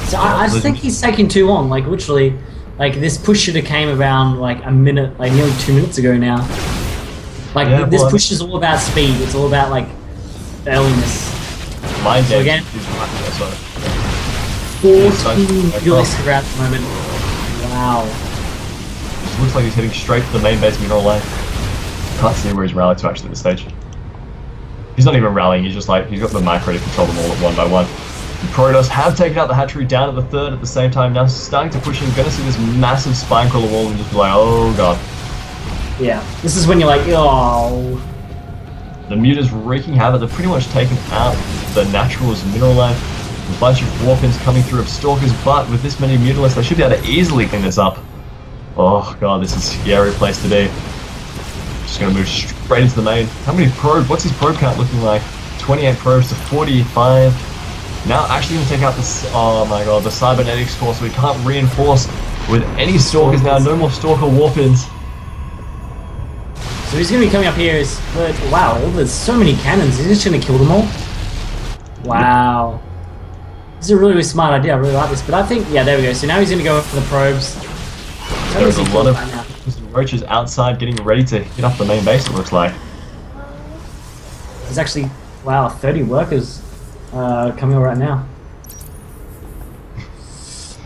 So I just think he's taking too long. Like literally, like this push should have came around like a minute, like nearly 2 minutes ago now. Like this push is all about speed. It's all about like earliness. My so again, 14 Ulysses at the moment. Wow. It looks like he's heading straight to the main base mineral lane. Can't see where he's rallied to actually at this stage. He's not even rallying, he's just like, he's got the macro to control them all at one by one. The Protoss have taken out the hatchery down at the third at the same time, now starting to push in, gonna see this massive spine crawler wall and just be like, oh god. Yeah, this is when you're like, oh. The Muters wreaking havoc, they've pretty much taken out the Naturals mineral lane. A bunch of Warpins coming through of Stalkers, but with this many Mutalisks, they should be able to easily clean this up. Oh god, this is a scary place to be. Just gonna move straight into the main. How many probes? What's his probe count looking like? 28 probes to 45. Now actually gonna take out this, oh my god, the cybernetics core, so we can't reinforce with any Stalkers now. No more Stalker Warpins. So he's gonna be coming up here as, wow, there's so many cannons. He's just gonna kill them all. Wow. This is a really, really smart idea. I really like this. But I think, yeah, there we go. So now he's gonna go for the probes. There's a lot of roaches outside getting ready to hit up the main base, it looks like. There's actually, wow, 30 workers coming right now.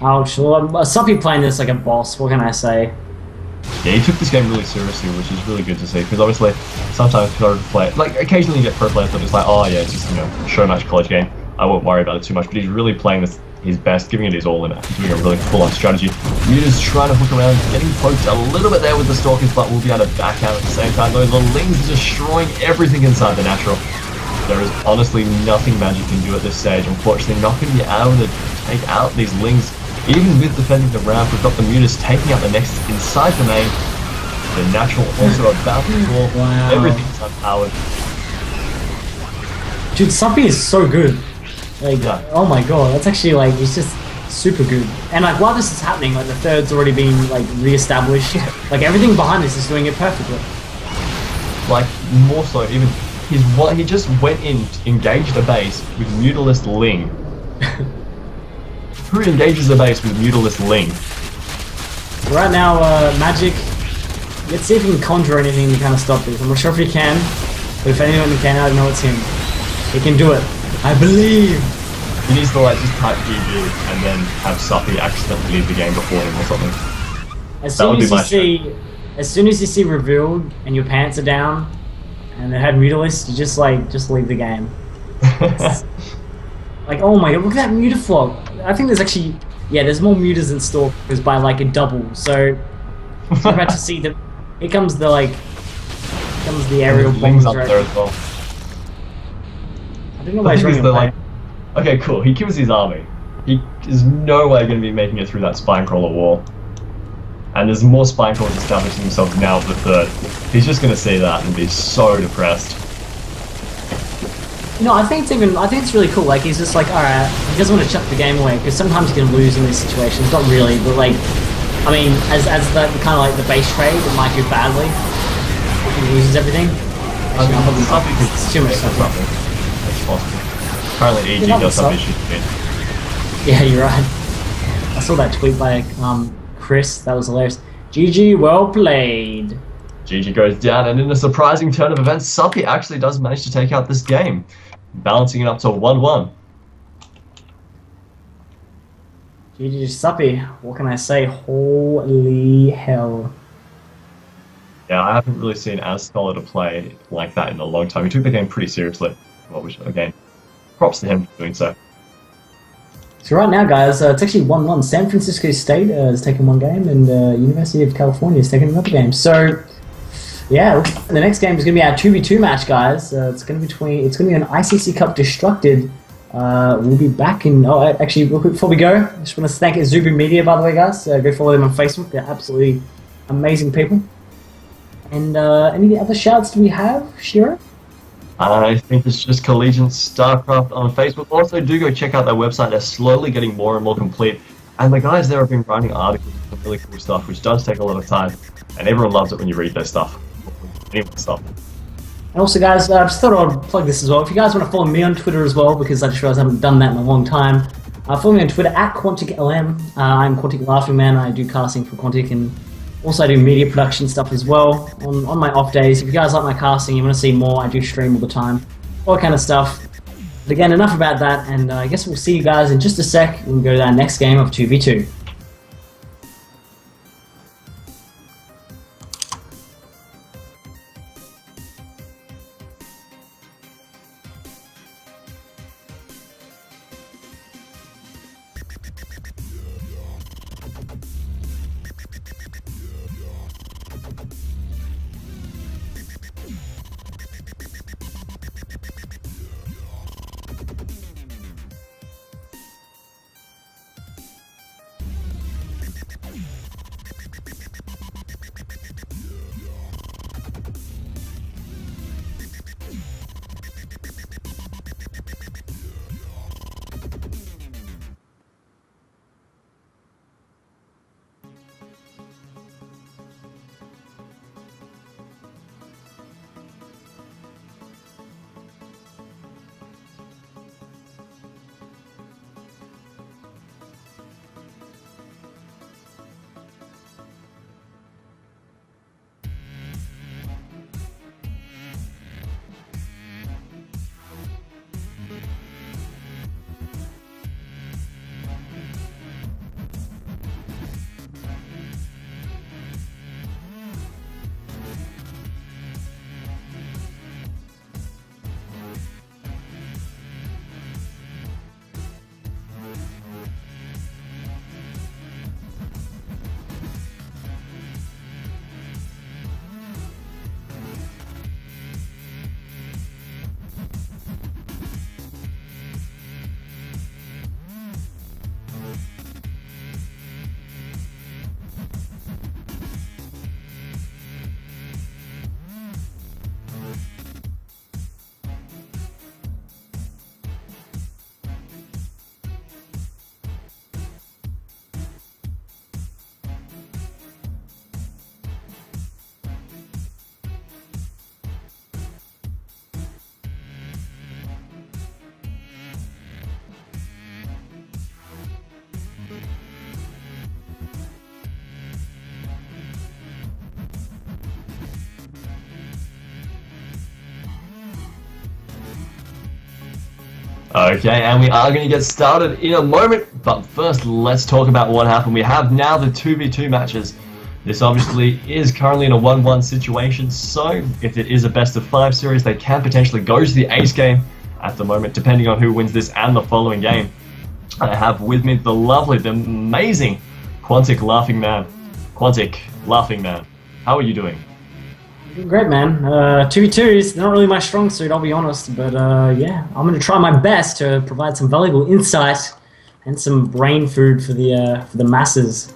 Ouch. Well, some people playing this like a boss, what can I say? Yeah, he took this game really seriously, which is really good to see, because obviously, sometimes pro play, like occasionally you get pro players that are just like, oh yeah, it's just, you know, show match college game, I won't worry about it too much, but he's really playing this his best, giving it his all in it. He's doing a really full-on strategy. Muta's trying to hook around, getting poked a little bit there with the Stalkers, but we'll be able to back out at the same time. Those little Lings are destroying everything inside the Natural. There is honestly nothing Magic can do at this stage. Unfortunately, not going to be able to take out these Lings. Even with defending the ramp, we've got the Mutas taking out the Nexus inside the main. The Natural also about to fall. Wow. Everything's unpowered. Dude, Suppy is so good. Like, yeah. Oh my god, that's actually like, he's just super good. And like, while this is happening, like the third's already been like re-established. Like everything behind this is doing it perfectly. Like, more so, even he just went in, engaged a base with Mutalist Ling. Who engages a base with Mutalist Ling? Right now, Magic, let's see if he can conjure anything to kind of stop this. I'm not sure if he can, but if anyone can, I know it's him. He can do it. I believe! He needs to like just type GG and then have Suppy accidentally leave the game before him or something. As soon as you see revealed and your pants are down and they had Mutalist, you just leave the game. Like, oh my god, look at that Mutaflog. I think there's actually, yeah, there's more Mutas than Stalkers by like a double, so we're about to see the, here comes the aerial bombs up there as well. I don't know why he's running away. Okay, cool, he kills his army. He is no way going to be making it through that Spinecrawler wall. And there's more Spinecrawlers establishing himself now at the third. He's just going to see that and be so depressed. You know, I think it's really cool. Like, he's just like, alright, he doesn't want to chuck the game away, because sometimes you can lose in these situations. Not really, but like, I mean, as the kind of like the base trade, it might go badly. If he loses everything. Actually, it's too much stuff. That's possible. Apparently EG does have issues with it. Yeah, you're right. I saw that tweet by Chris, that was hilarious. GG, well played. GG goes down, and in a surprising turn of events, Suppy actually does manage to take out this game, balancing it up to 1-1. GG Suppy, what can I say? Holy hell. Yeah, I haven't really seen as solid a play like that in a long time. He took the game pretty seriously, well, which, again, props to him for doing so. So right now, guys, it's actually 1-1. San Francisco State has taken one game, and University of California has taken another game. So, yeah, the next game is going to be our 2v2 match, guys. It's going to be an ICC Cup Destructed. We'll be back in. Oh, actually, real quick before we go, I just want to thank Azubu Media, by the way, guys. Go follow them on Facebook. They're absolutely amazing people. And any other shouts do we have, Shiro? I think it's just Collegiate StarCraft on Facebook. Also, do go check out their website. They're slowly getting more and more complete. And the guys there have been writing articles and really cool stuff, which does take a lot of time. And everyone loves it when you read their stuff. Anyway, stop. And also, guys, I just thought I'd plug this as well. If you guys want to follow me on Twitter as well, because I just realized I haven't done that in a long time, follow me on Twitter at QuanticLM. I'm Quantic Laughing Man. I do casting for Quantic, and also I do media production stuff as well on my off days. If you guys like my casting, you want to see more, I do stream all the time, all that kind of stuff. But again, enough about that, and I guess we'll see you guys in just a sec. We can go to our next game of 2v2. Okay, and we are going to get started in a moment, but first let's talk about what happened. We have now the 2v2 matches. This obviously is currently in a 1-1 situation, so if it is a best of 5 series, they can potentially go to the ace game at the moment, depending on who wins this and the following game. I have with me the lovely, the amazing Quantic Laughing Man. Quantic Laughing Man, how are you doing? Great, man. 2v2 is not really my strong suit, I'll be honest, but yeah, I'm going to try my best to provide some valuable insight and some brain food for the masses.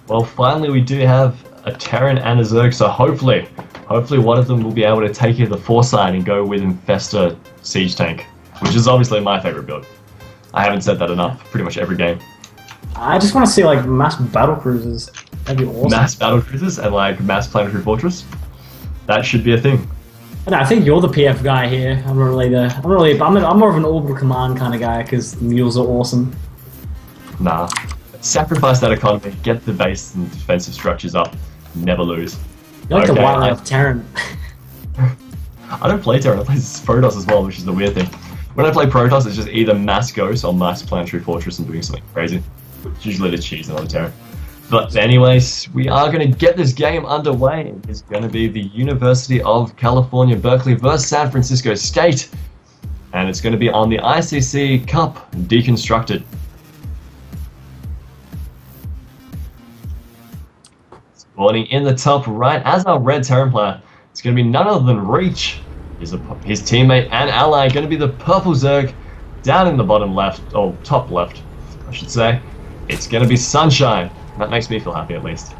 Well, finally we do have a Terran and a Zerg, so hopefully one of them will be able to take the foresight and go with Infestor Siege Tank, which is obviously my favorite build. I haven't said that enough, pretty much every game. I just want to see like mass battle cruisers. That'd be awesome. Mass battle cruisers and like mass planetary fortress. That should be a thing. I think you're the PF guy here. I'm more of an orbital command kind of guy because mules are awesome. Nah. Sacrifice that economy, get the base and defensive structures up, never lose. You're like the white light of Terran. I don't play Terran, I play Protoss as well, which is the weird thing. When I play Protoss, it's just either mass Ghost or mass planetary fortress and doing something crazy. It's usually the cheese and on Terran. But anyways, we are going to get this game underway. It's going to be the University of California, Berkeley versus San Francisco State. And it's going to be on the ICC Cup Deconstructed. Spawning in the top right as our red Terran player, it's going to be none other than Reach. His teammate and ally going to be the purple Zerg down in the bottom left, or top left, I should say. It's going to be Sunshine. That makes me feel happy, at least.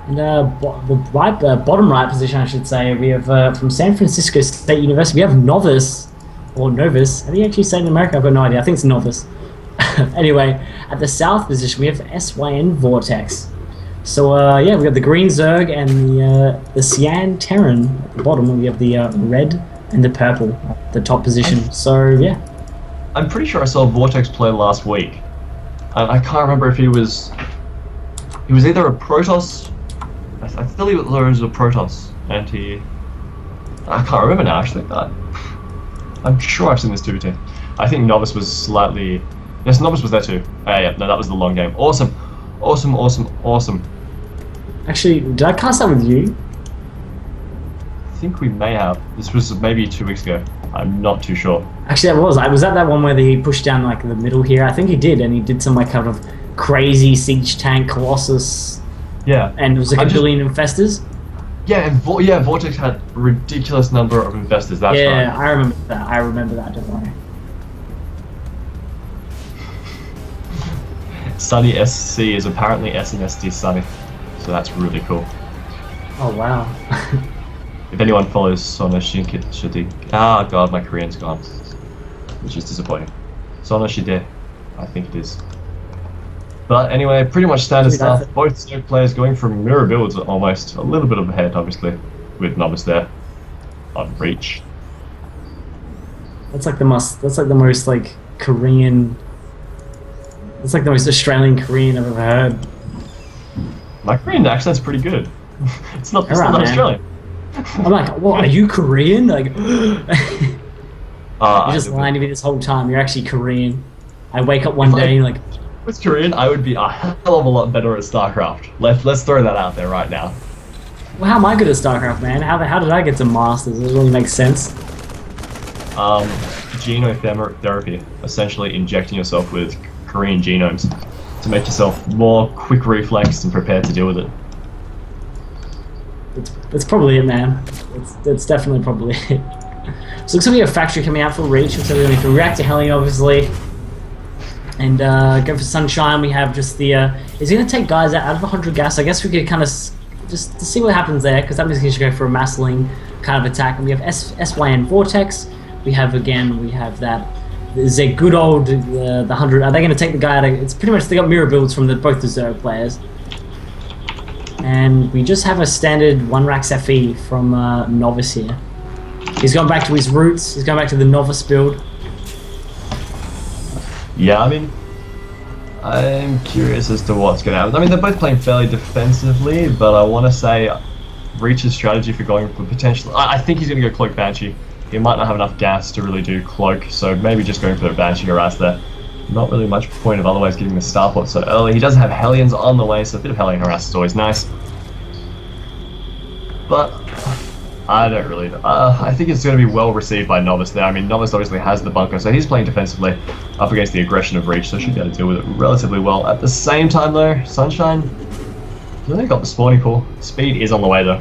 And the bottom right position, I should say, we have from San Francisco State University, we have Novus, or Novus. How do you actually say it in America? I've got no idea. I think it's Novus. Anyway, at the south position, we have SYN Vortex. So yeah, we got the green Zerg and the Cyan Terran at the bottom, and we have the red and the purple at the top position. So yeah, I'm pretty sure I saw Vortex play last week, and I can't remember if he was either a Protoss. I feel he was a Protoss, and I can't remember now actually. I'm sure I've seen this 2v2. I think Novice was slightly. Yes, Novice was there too. Yeah, no, that was the long game. Awesome. actually, did I cast that with you? I think we may have. This was maybe 2 weeks ago. I'm not too sure. Actually, that was. I was at that one where he pushed down like the middle here. I think he did, and he did some like kind of crazy siege tank Colossus. Yeah. And it was like a billion infestors. Yeah, and Vortex had a ridiculous number of investors. That's right. Yeah, I remember that. I remember that. Don't worry. Sunny SC is apparently SNSD Sunny, so that's really cool. Oh wow. If anyone follows Sona Shide, god, my Korean's gone, which is disappointing. Sona Shide, I think it is. But anyway, pretty much standard stuff. Both Zerg players going for mirror builds almost. A little bit of a head, obviously, with Novice there on Reach. That's like the most like Korean. That's like the most Australian Korean I've ever heard. My Korean accent's pretty good. It's not Australian. I'm like, what? Are you Korean? Like, you're just lying to me this whole time. You're actually Korean. I wake up one day and like. If I was Korean, I would be a hell of a lot better at StarCraft. Let's throw that out there right now. Well, how am I good at StarCraft, man? How did I get to Masters? It doesn't really make sense. Genotherapy, essentially injecting yourself with Korean genomes to make yourself more quick reflexed and prepared to deal with it. That's probably it, man. That's definitely probably it. So looks like we have Factory coming out for Reach. Looks like we're going for Reactor Heli, obviously. And go for Sunshine. We have just the... is he going to take guys out of 100 gas? I guess we could kind of just to see what happens there, because that means he should go for a massling kind of attack. And we have SYN Vortex. We have that... Is a good old the 100. Are they going to take the guy out? It's pretty much they got mirror builds from both the Zerg players, and we just have a standard 1 Rax FE from Novice here. He's gone back to his roots. He's gone back to the Novice build. Yeah, I mean, I'm curious as to what's going to happen. I mean, they're both playing fairly defensively, but I want to say Reach's strategy for going for potential. I think he's going to go Cloak Banshee. He might not have enough gas to really do Cloak, so maybe just going for the Banshee harass there. Not really much point of otherwise getting the Starport so early. He does have Hellions on the way, so a bit of Hellion harass is always nice. But I don't really know. I think it's going to be well received by Novice there. I mean, Novice obviously has the bunker, so he's playing defensively up against the aggression of Reach, so should be able to deal with it relatively well. At the same time though, Sunshine, he's only got the spawning pool. Speed is on the way though.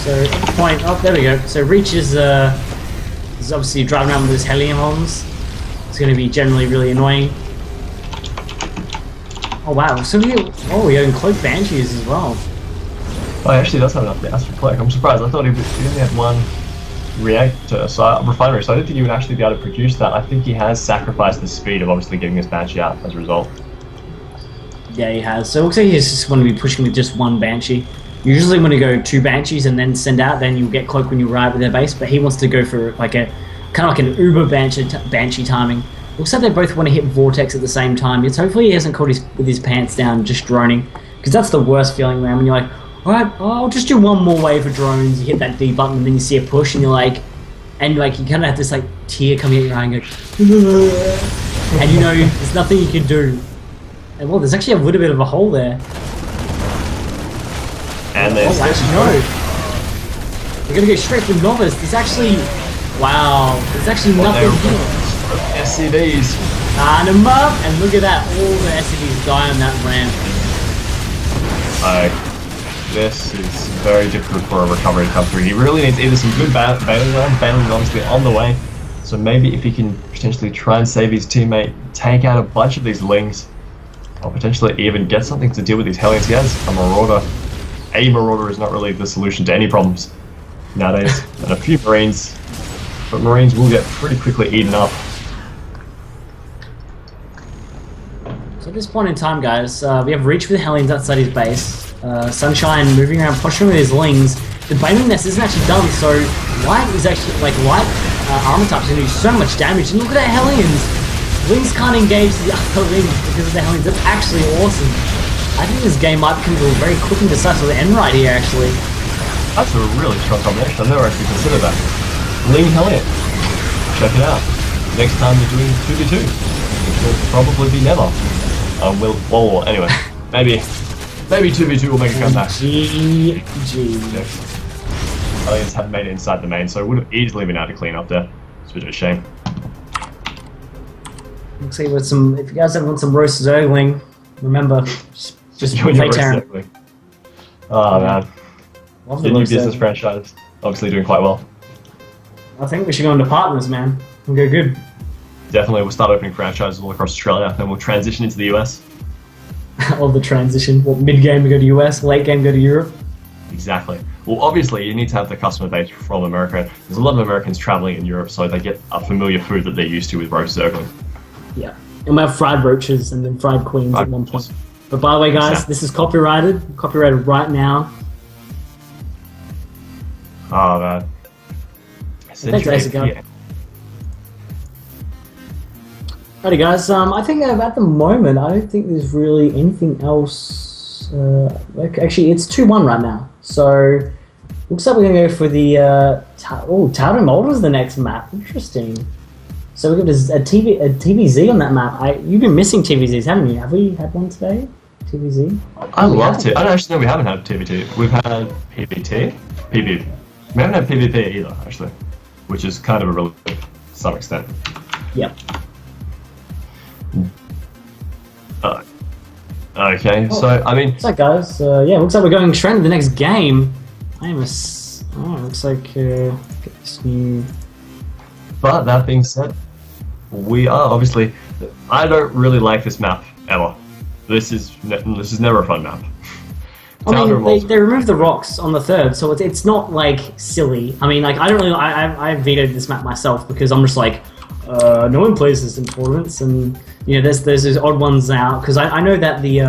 So at the point, oh there we go. So Reach is obviously driving around with his Helions. It's going to be generally really annoying. Oh wow! So we're getting Cloak Banshees as well. Oh, he actually does have enough gas for Cloak. I'm surprised. I thought he only had one reactor, refinery, so I didn't think he would actually be able to produce that. I think he has sacrificed the speed of obviously getting his Banshee out as a result. Yeah, he has. So it looks like he's just going to be pushing with just 1 Banshee. Usually when you go 2 Banshees and then send out, then you'll get Cloak when you arrive at their base, but he wants to go for like a kind of like an Uber Banshee timing. Looks like they both want to hit Vortex at the same time. It's hopefully he hasn't caught with his pants down just droning, because that's the worst feeling, man, when you're like, alright, I'll just do one more wave of drones, you hit that D button and then you see a push and you're like, you kind of have this like tear coming out your eye and go, and you know, there's nothing you can do. And well, there's actually a little bit of a hole there. And there's We're gonna go straight for Novice. There's actually, wow, there's actually nothing here. SCVs. And him up, and look at that, all the SCVs die on that ramp. This is very difficult for a recovery to come through. He really needs either some good bailing around. Bailing is obviously on the way, so maybe if he can potentially try and save his teammate, take out a bunch of these Lings, or potentially even get something to deal with these Hellions. He has a Marauder. A Marauder is not really the solution to any problems nowadays, and a few Marines, but Marines will get pretty quickly eaten up. this point in time, guys, we have Reach with Hellions outside his base. Sunshine moving around, posturing with his Lings. The Bailing Nest isn't actually done, so Light is actually, Light armor types are going to do so much damage. And look at that Hellions! Lings can't engage the other Lings because of the Hellions. That's actually awesome. I think this game might become a very quick and decisive end right here, actually. That's a really strong combination. I've never actually considered that. Ling Hellion. Check it out. Next time you're doing 2v2, which will probably be never. Well, anyway, maybe 2v2 will make a comeback. GG. Hellions haven't made it inside the main, so it would have easily been able to clean up there. It's a bit of a shame. Looks like with some. If you guys ever want some roast Zergling, remember just You and play your Terran. roast Zergling. Oh man, Love the the new roast business Zergling. franchise, obviously doing quite well. I think we should go into partners, man. We'll go good. Definitely, we'll start opening franchises all across Australia, then we'll transition into the US. Of the transition. What, mid game we go to US, late game go to Europe. Exactly. Well, obviously, you need to have the customer base from America. There's a lot of Americans traveling in Europe, so they get a familiar food that they're used to with roast Zergling. Yeah. And we have fried roaches and then fried queens at one point. But by the way, guys, Exactly. this is copyrighted. Copyrighted right now. Oh man. Thanks, Isaac. Alrighty, guys. I think at the moment, I don't think there's really anything else. Actually, it's 2-1 right now. So, looks like we're going to go for the... Tower Mold was the next map. Interesting. So we've got a TVZ on that map. You've been missing TVZs, haven't you? Have we had one today? TVZ? I love it. I don't actually know we haven't had TVT. We've had PVT, PvP. We haven't had PvP either, actually, which is kind of a relief to some extent. Yep. Okay, so I mean, What's up, guys? Yeah, looks like we're going straight into the next game. Looks like get this new. but that being said, we are obviously. I don't really like this map ever. This is never a fun map. I mean, they removed the rocks on the third, so it's not like silly. I mean, like I don't really. I vetoed this map myself because I'm just like, no one plays this in tournaments, and you know, there's those odd ones out because I know that the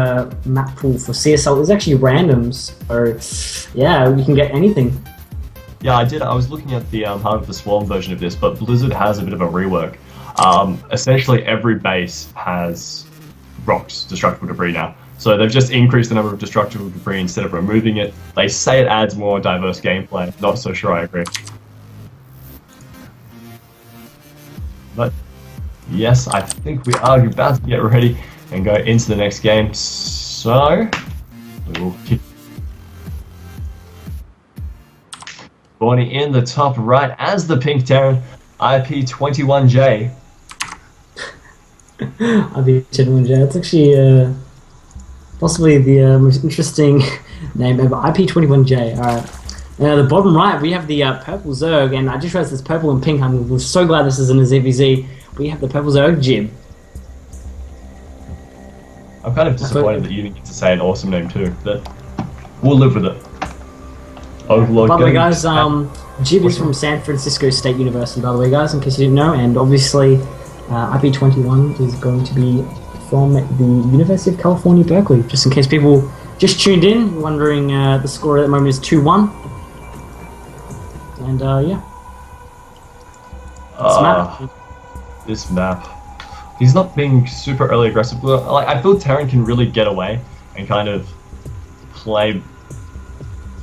map pool for CSL is actually randoms, so yeah, you can get anything. Yeah, I did. I was looking at the Heart of the Swarm version of this, but Blizzard has a bit of a rework. Essentially, every base has rocks, destructible debris now. So they've just increased the number of destructible debris instead of removing it. They say it adds more diverse gameplay. Not so sure I agree. But yes, I think we are about to get ready and go into the next game. So we will kick. Spawning in the top right as the Pink Terran, IP21J. IP21J. It's actually possibly the most interesting name ever. IP21J. Alright. Now, the bottom right, we have the purple Zerg, and I just realized it's purple and pink. I'm so glad this isn't a ZVZ. We have the purple Zerg Jib. I'm kind of disappointed that you didn't get to say an awesome name too, but we'll live with it. Overlord. By the way, guys, Jib is from San Francisco State University, by the way, guys, in case you didn't know, and obviously IP21 is going to be from the University of California, Berkeley, just in case people just tuned in, wondering the score at the moment is 2-1. And yeah. This map. He's not being super early aggressive. Like, I feel Terran can really get away and kind of play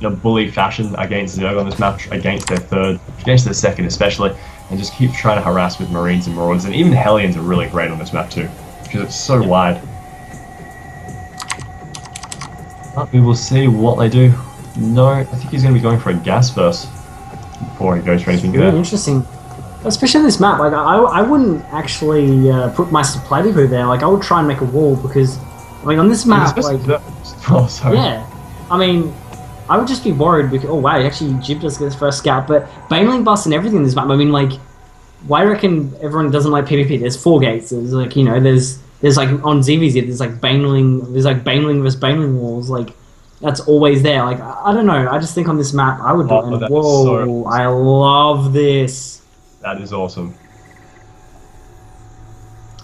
in a bully fashion against Zerg on this map, against their third, against their second especially, and just keep trying to harass with Marines and Marauders. And even Hellions are really great on this map too, because it's so wide. But we will see what they do. No, I think he's going to be going for a gas first before he goes for anything Really good. interesting. Especially on this map, like I wouldn't actually put my supply depot there. Like I would try and make a wall because, I mean, on this map, like Oh, sorry. yeah, I mean, I would just be worried because oh wow, actually Jib does get his first scout, but Baneling bust and everything in this map. I mean, like, why do you reckon everyone doesn't like PvP? There's 4 gates. There's like there's like on ZVZ there's like Baneling versus Baneling walls. Like that's always there. Like I don't know. I just think on this map I would. Oh, that is whoa! so I love this. That is awesome.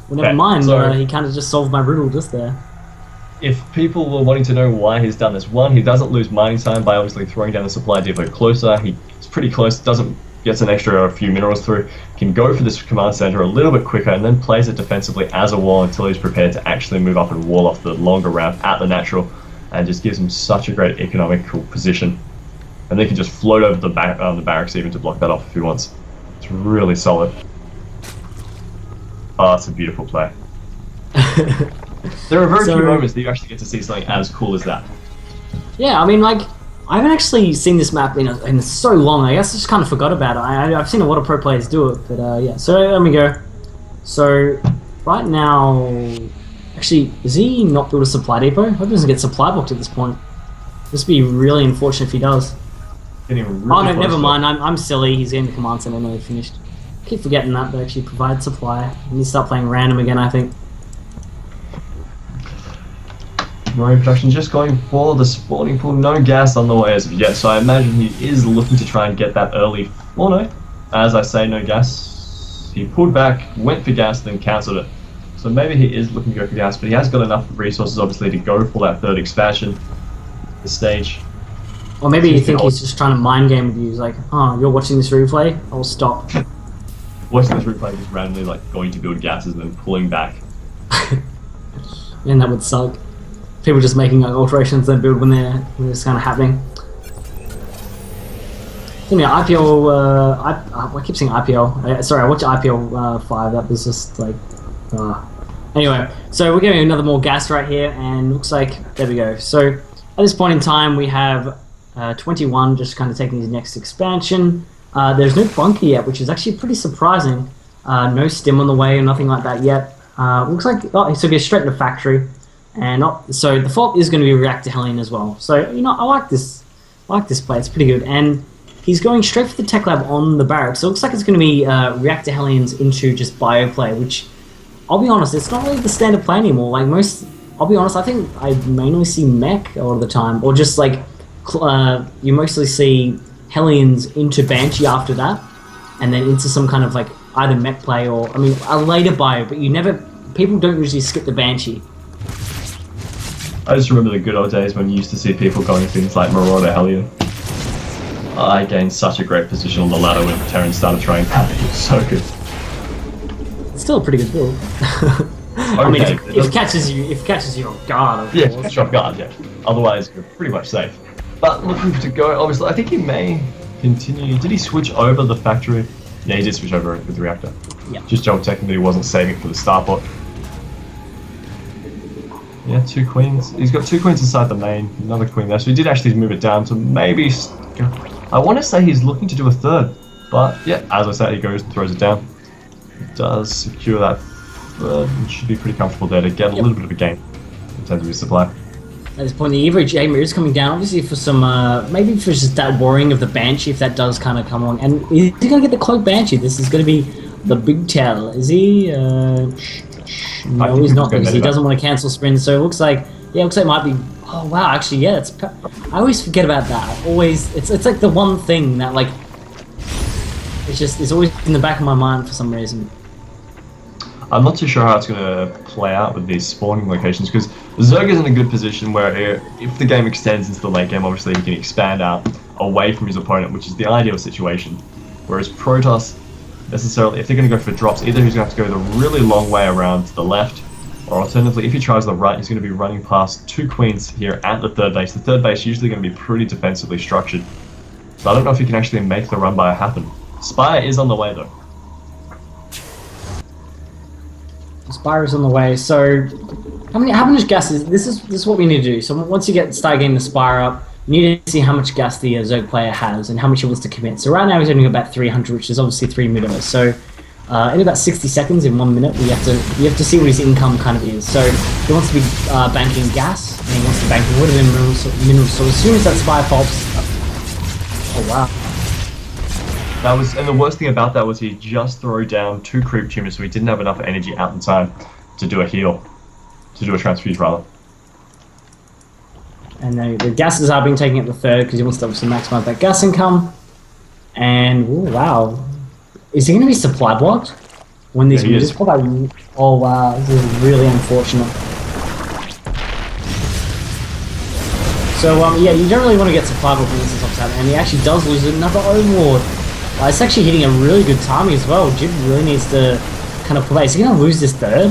Well, never Okay, mind. so- He kind of just solved my riddle just there. If people were wanting to know why he's done this, one, he doesn't lose mining time by obviously throwing down the supply depot closer. He's pretty close, gets an extra few minerals through, can go for this command center a little bit quicker, and then plays it defensively as a wall until he's prepared to actually move up and wall off the longer ramp at the natural, and just gives him such a great economical position. And then he can just float over the barracks even to block that off if he wants. It's really solid. Oh, that's a beautiful play. There are very few moments that you actually get to see something as cool as that. Yeah, I mean, like, I haven't actually seen this map in so long. I guess I just kind of forgot about it. I've seen a lot of pro players do it, but yeah. So let me go. So right now, actually, does he not build a supply depot? I hope he doesn't get supply blocked at this point. This would be really unfortunate if he does. Getting really Oh no, close never to mind. I'm silly. He's getting the command center nearly finished. Keep forgetting that they actually provide supply. We need to start playing random again, I think. Marine production just going for the spawning pool, no gas on the way as of yet, so I imagine he is looking to try and get that early. Well, no, as I say, no gas. He pulled back, went for gas, then cancelled it. So maybe he is looking to go for gas, but he has got enough resources, obviously, to go for that third expansion, this stage. Or maybe you think he's just trying to mind game with you. He's like, oh, you're watching this replay? I'll stop. Watching this replay, just randomly like going to build gases and then pulling back. Man, that would suck. People just making like, alterations then build when it's kind of happening. Yeah, IPL. I keep saying IPL. Sorry, I watched IPL 5. That was just like. Anyway, so we're getting another more gas right here, and looks like there we go. So at this point in time, we have 21 just kind of taking his next expansion. There's no bunker yet, which is actually pretty surprising. No stim on the way or nothing like that yet. Looks like so goes straight to the factory. And so the fault is going to be Reactor Hellion as well. So I like this. I like this play. It's pretty good. And he's going straight for the tech lab on the barracks. So it looks like it's going to be Reactor Hellions into just bio play, which I'll be honest, it's not really the standard play anymore. Like I'll be honest, I think I mainly see mech all the time, or just like you mostly see Hellions into Banshee after that, and then into some kind of like either mech play or a later bio. But people don't usually skip the Banshee. I just remember the good old days when you used to see people going things like Marauder Hellion. I gained such a great position on the ladder when Terran started trying that. It was so good. It's still a pretty good build. Okay, if it catches you off guard. Yeah, if it catches you off guard, yeah. Otherwise, you're pretty much safe. But looking to go, obviously, I think he may continue. Did he switch over the factory? Yeah, he did switch over with the reactor. Yeah. Just double checking that he wasn't saving it for the starport. Yeah, 2 queens. He's got 2 queens inside the main, another queen there. So he did actually move it down to maybe. I want to say he's looking to do a third, but yeah, as I said, he goes and throws it down. He does secure that third and should be pretty comfortable there to get a little bit of a gain in terms of his supply. At this point, the average aimer is coming down, obviously for some, maybe for just that worrying of the Banshee, if that does kind of come along. And is he going to get the Cloak Banshee? This is going to be the big tell. Is he? No, he's not, because he doesn't want to cancel sprint. So it looks like, it might be. Oh wow, actually, yeah. I always forget about that. It's like the one thing that like, it's always in the back of my mind for some reason. I'm not too sure how it's going to play out with these spawning locations, because Zerg is in a good position where if the game extends into the late game, obviously he can expand out away from his opponent, which is the ideal situation. Whereas Protoss, necessarily, if they're going to go for drops, either he's going to have to go the really long way around to the left, or alternatively, if he tries the right, he's going to be running past 2 queens here at the third base. The third base is usually going to be pretty defensively structured. So I don't know if he can actually make the run by happen. Spire is on the way though. Spire is on the way. So how much gas is this? Is what we need to do. So once you start getting the Spire up, you need to see how much gas the Zerg player has and how much he wants to commit. So right now he's only about 300, which is obviously 3 minutes. So in about 60 seconds, in 1 minute, we have to see what his income kind of is. So he wants to be banking gas, and he wants to bank wood and minerals. So as soon as that Spire pops, oh wow. And the worst thing about that was he just threw down 2 creep tumors, so he didn't have enough energy at the time to do a heal, to do a transfuse rather. And the gases are being taken at the third because he wants to obviously maximize that gas income. And ooh, wow, is he going to be supply blocked? when these Yeah, he mutas is. pop out. Oh wow, this is really unfortunate. So yeah, you don't really want to get survival from this top and he actually does lose another Overlord. It's actually hitting a really good timing as well. Jib really needs to kind of pull out. Is he going to lose this third?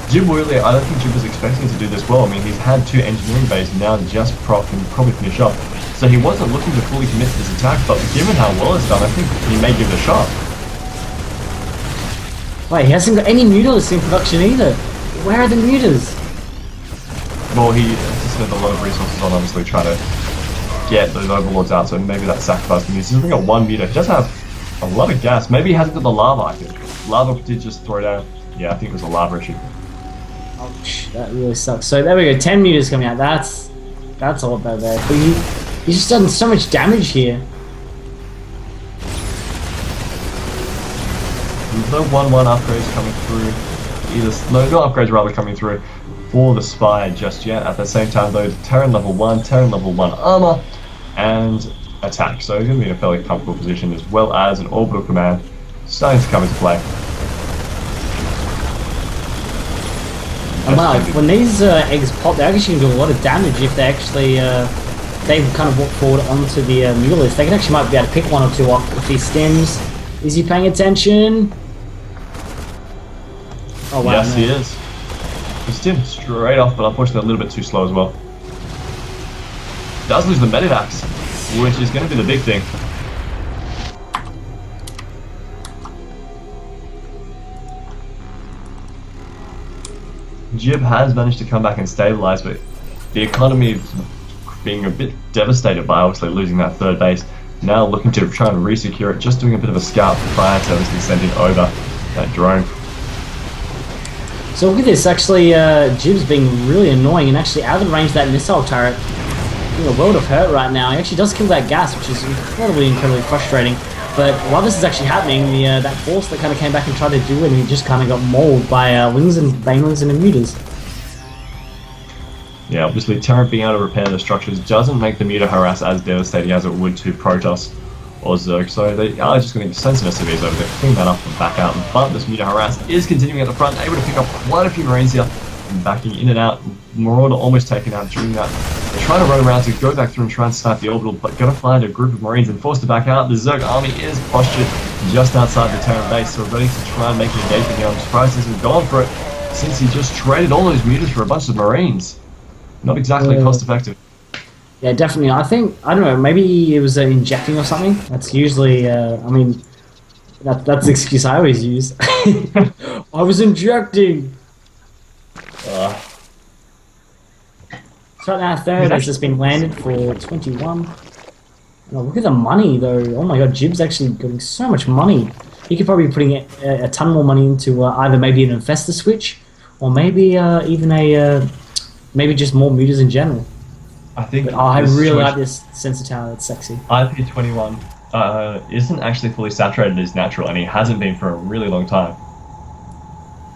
Jib really, I don't think Jib was expecting to do this well. I mean, he's had 2 engineering bays now, just can probably finish up. So he wasn't looking to fully commit to this attack, but given how well it's done, I think he may give it a shot. Wait, he hasn't got any mutas in production either. Where are the mutas? Well, he just spent a lot of resources on obviously trying to get those overlords out, so maybe that sacrificed him. He's only got 1 meter. He does have a lot of gas. Maybe he hasn't got the lava, I think. Lava did just throw down. Yeah, I think it was a lava issue. Ouch, that really sucks. So there we go, 10 meters coming out. That's a lot better there. But he's just done so much damage here. There's no 1-1 upgrades coming through. No upgrades rather coming through for the Spy just yet. At the same time though, Terran level 1 armor, and attack. So he's going to be in a fairly comfortable position, as well as an orbital command starting to come into play. And wow, when these eggs pop, they're actually going to do a lot of damage if they actually they kind of walk forward onto the Mulist. They can actually might be able to pick 1 or 2 off if he stims. Is he paying attention? Oh wow! Yes, no. he is. He stimmed straight off, but unfortunately a little bit too slow as well. Does lose the Medivacs, which is going to be the big thing. Jib has managed to come back and stabilize, but the economy is being a bit devastated by obviously losing that 3rd base. Now looking to try and re-secure it, just doing a bit of a scout prior to obviously sending over that drone. So look at this, actually Jib's being really annoying and actually out of the range of that missile turret. Doing a world of hurt right now. He actually does kill that gas, which is incredibly frustrating. But while this is actually happening, that force that kind of came back and tried to do it, and he just kind of got mauled by wings and banelings and mutas. Yeah, obviously Terran being able to repair the structures doesn't make the Muta harass as devastating as it would to Protoss or Zerg, so they are just going to send some SCVs over there, clean that up and back out. But this Muta harass is continuing at the front, able to pick up quite a few Marines here, and backing in and out. Marauder almost taken out during that. They're trying to run around to go back through and try and snipe the orbital, but gotta find a group of Marines and forced to back out. The Zerg army is postured just outside the Terran base, so ready to try and make an engagement here. I'm surprised he hasn't gone for it, since he just traded all those Mutas for a bunch of Marines. Not exactly cost effective. Yeah, definitely. I think, I don't know, maybe it was injecting or something. That's usually, I mean, that's the excuse I always use. I was injecting. So right now, 3rd has just been landed for 21. Oh, look at the money, though. Oh my god, Jib's actually getting so much money. He could probably be putting a ton more money into either maybe an Infestor switch, or maybe even maybe just more mutas in general. I think. But, I really like this sensor tower. It's sexy. IP21 isn't actually fully saturated as natural, and he hasn't been for a really long time.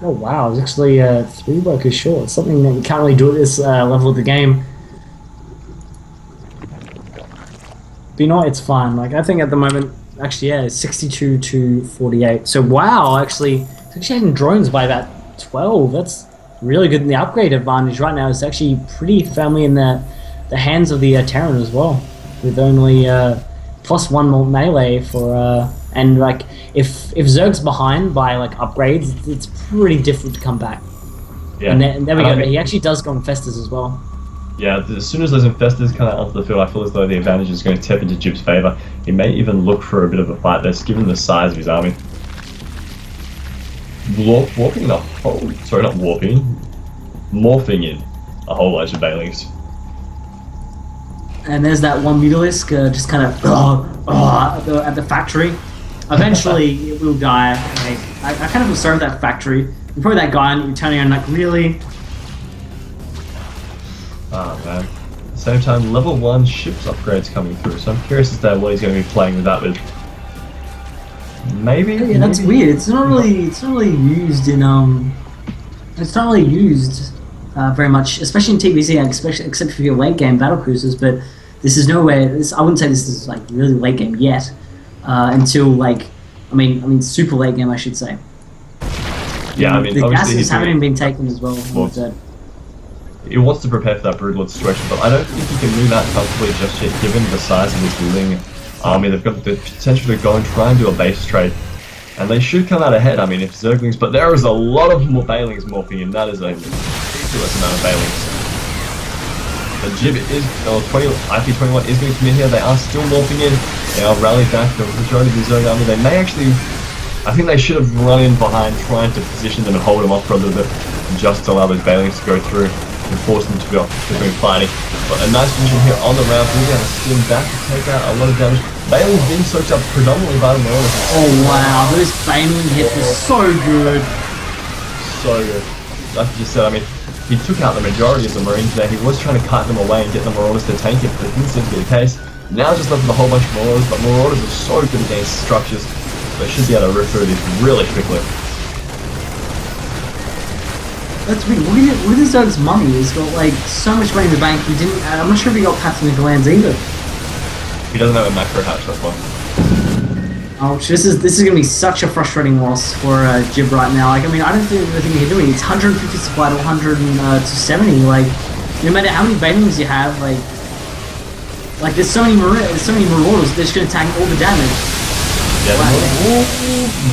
Oh wow, it's actually 3 workers short. It's something that you can't really do at this level of the game. But you know what, it's fine. Like, I think at the moment, actually, yeah, it's 62 to 48. So wow, actually, it's actually having drones by about 12. That's really good in the upgrade advantage right now. It's actually pretty firmly in the hands of the Terran as well, with only +1 more melee for and like if Zerg's behind by like upgrades, it's pretty difficult to come back. Yeah, and there we go. He actually does go Infestors as well. Yeah, as soon as those Infestors come out onto the field, I feel as though the advantage is going to tip into Jib's favour. He may even look for a bit of a fight there, given the size of his army. Warping the whole... Sorry, not warping. Morphing in a whole bunch of Bailings. And there's that one Mutalisk just kind of at the factory. Eventually, it will die. Like, I kind of feel sorry for that factory. You're probably that guy and you're turning around like, really? Oh man. At the same time, level 1 ships upgrades coming through, so I'm curious as to what he's going to be playing with that with. Maybe? Yeah, that's weird. It's not really used in, it's not really used very much, especially in TVZ, except for your late game battle cruisers, but this is nowhere, I wouldn't say this is like really late game yet. Until like, I mean super late game I should say. Yeah, I mean, the obviously gases haven't even been taken as well. Well, he wants to prepare for that Broodlord situation, but I don't think he can move out comfortably just yet, given the size of his building army. They've got the potential to go and try and do a base trade, and they should come out ahead. I mean, if Zerglings, but there is a lot of more Bailings morphing in. That is a ridiculous amount of Bailings. The Jib is, IP21 is going to come in here. They are still morphing in. They are rallied back. The majority of the Zerg army, they may actually, I think they should have run in behind, trying to position them and hold them off for a little bit, just to allow those Bailings to go through and force them to go between fighting. But a nice position here on the ramp. We're going to spin back to take out a lot of damage. Bailing's being soaked up predominantly by the Marauders. Oh wow, those Bailing hits were so good. So good. Like you just said, I mean, he took out the majority of the Marines there. He was trying to cut them away and get the Marauders to tank it, but it didn't seem to be the case. Now just left with a whole bunch of Marauders, but Marauders are so good against structures, so they should be able to rip through these really quickly. That's weird. Look at Zerg's mummy. He's got like so much money in the bank. He didn't. I'm not sure if he got pats in the glands either. He doesn't have a macro hatch, that's why. Ouch! This is gonna be such a frustrating loss for Jib right now. Like, I mean, I don't think anything he's doing. It's 150 supply to 170. Like, no matter how many Bailings you have, like there's so many Marauders. They're just gonna tank all the damage. Yeah,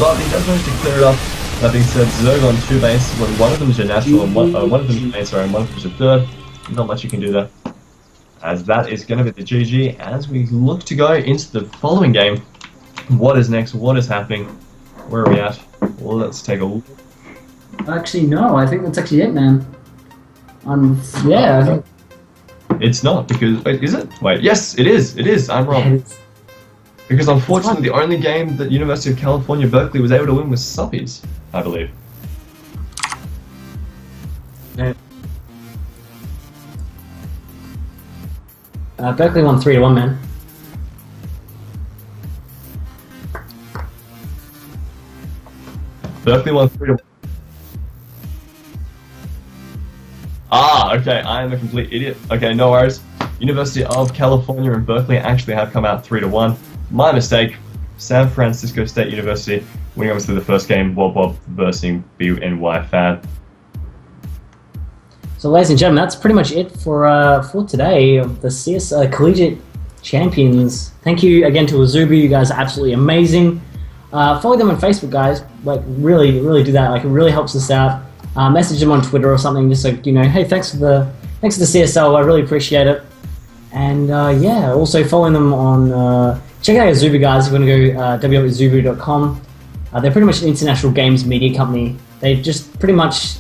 but he does manage to clear it up. That being said, Zerg on 2 base, when one of them is your natural and one of them is your main, sorry, and one of them is your third. Not much you can do there. As that is going to be the GG, as we look to go into the following game. What is next? What is happening? Where are we at? Well, let's take a look. Actually, no. I think that's actually it, man. Yeah. I think... It's not, because... Wait, is it? Wait, yes, it is. It is. I'm wrong. Because unfortunately, the only game that University of California, Berkeley was able to win was Suppies, I believe. Yeah. Berkeley won 3-1, man. Berkeley won 3-1. Ah, okay, I am a complete idiot. Okay, no worries. University of California and Berkeley actually have come out 3-1. My mistake. San Francisco State University winning obviously the first game, Wob versus BNY Fan. So, ladies and gentlemen, that's pretty much it for today of the CS Collegiate Champions. Thank you again to Azubu. You guys are absolutely amazing. Follow them on Facebook, guys. Like, really, really do that. Like, it really helps us out. Message them on Twitter or something, just like, you know, hey, thanks for the CSL. I really appreciate it. And yeah, also following them on. Check out Azubu, guys. If you want to go www.azubu.com. They're pretty much an international games media company. They've just pretty much.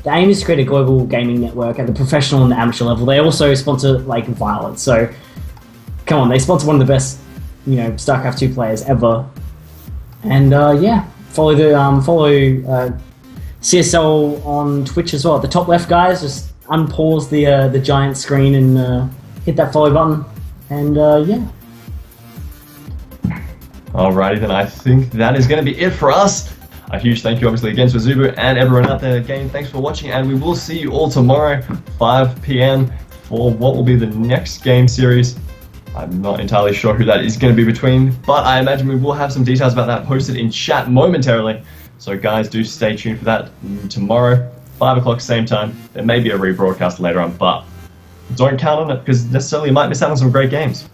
The aim is to create a global gaming network at the professional and the amateur level. They also sponsor like Violet. So, come on, they sponsor one of the best, you know, StarCraft 2 players ever. And yeah, follow CSL on Twitch as well. At the top left, guys, just unpause the giant screen and hit that follow button. And yeah. Alrighty then, I think that is going to be it for us. A huge thank you obviously again to Azubu and everyone out there. Again, thanks for watching, and we will see you all tomorrow, 5 PM, for what will be the next game series. I'm not entirely sure who that is going to be between, but I imagine we will have some details about that posted in chat momentarily. So guys, do stay tuned for that tomorrow, 5 o'clock, same time. There may be a rebroadcast later on, but don't count on it, because necessarily you might miss out on some great games.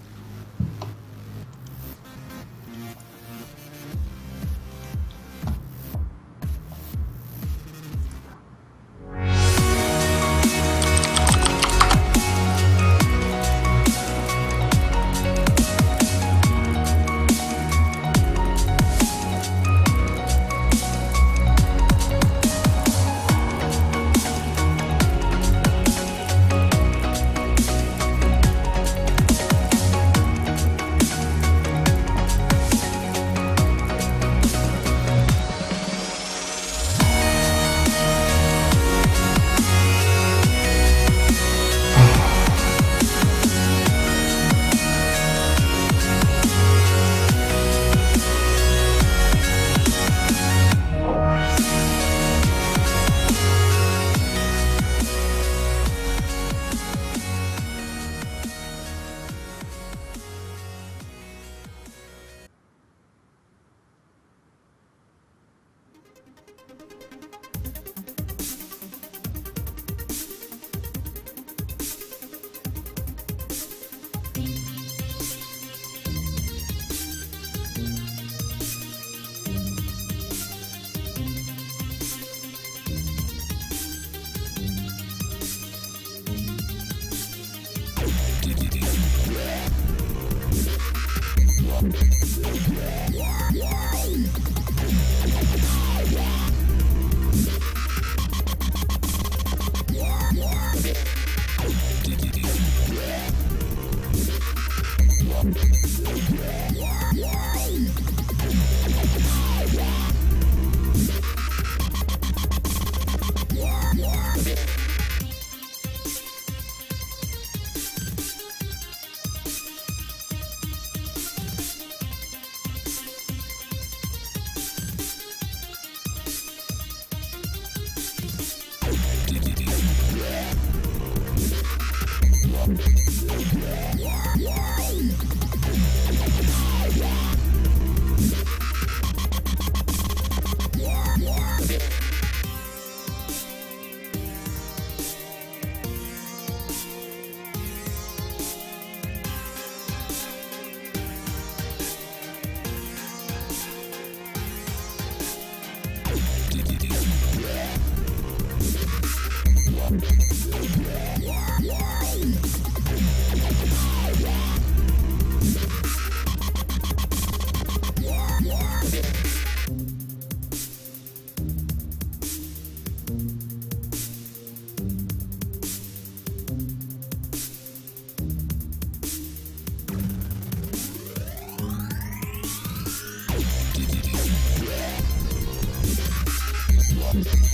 Cheers.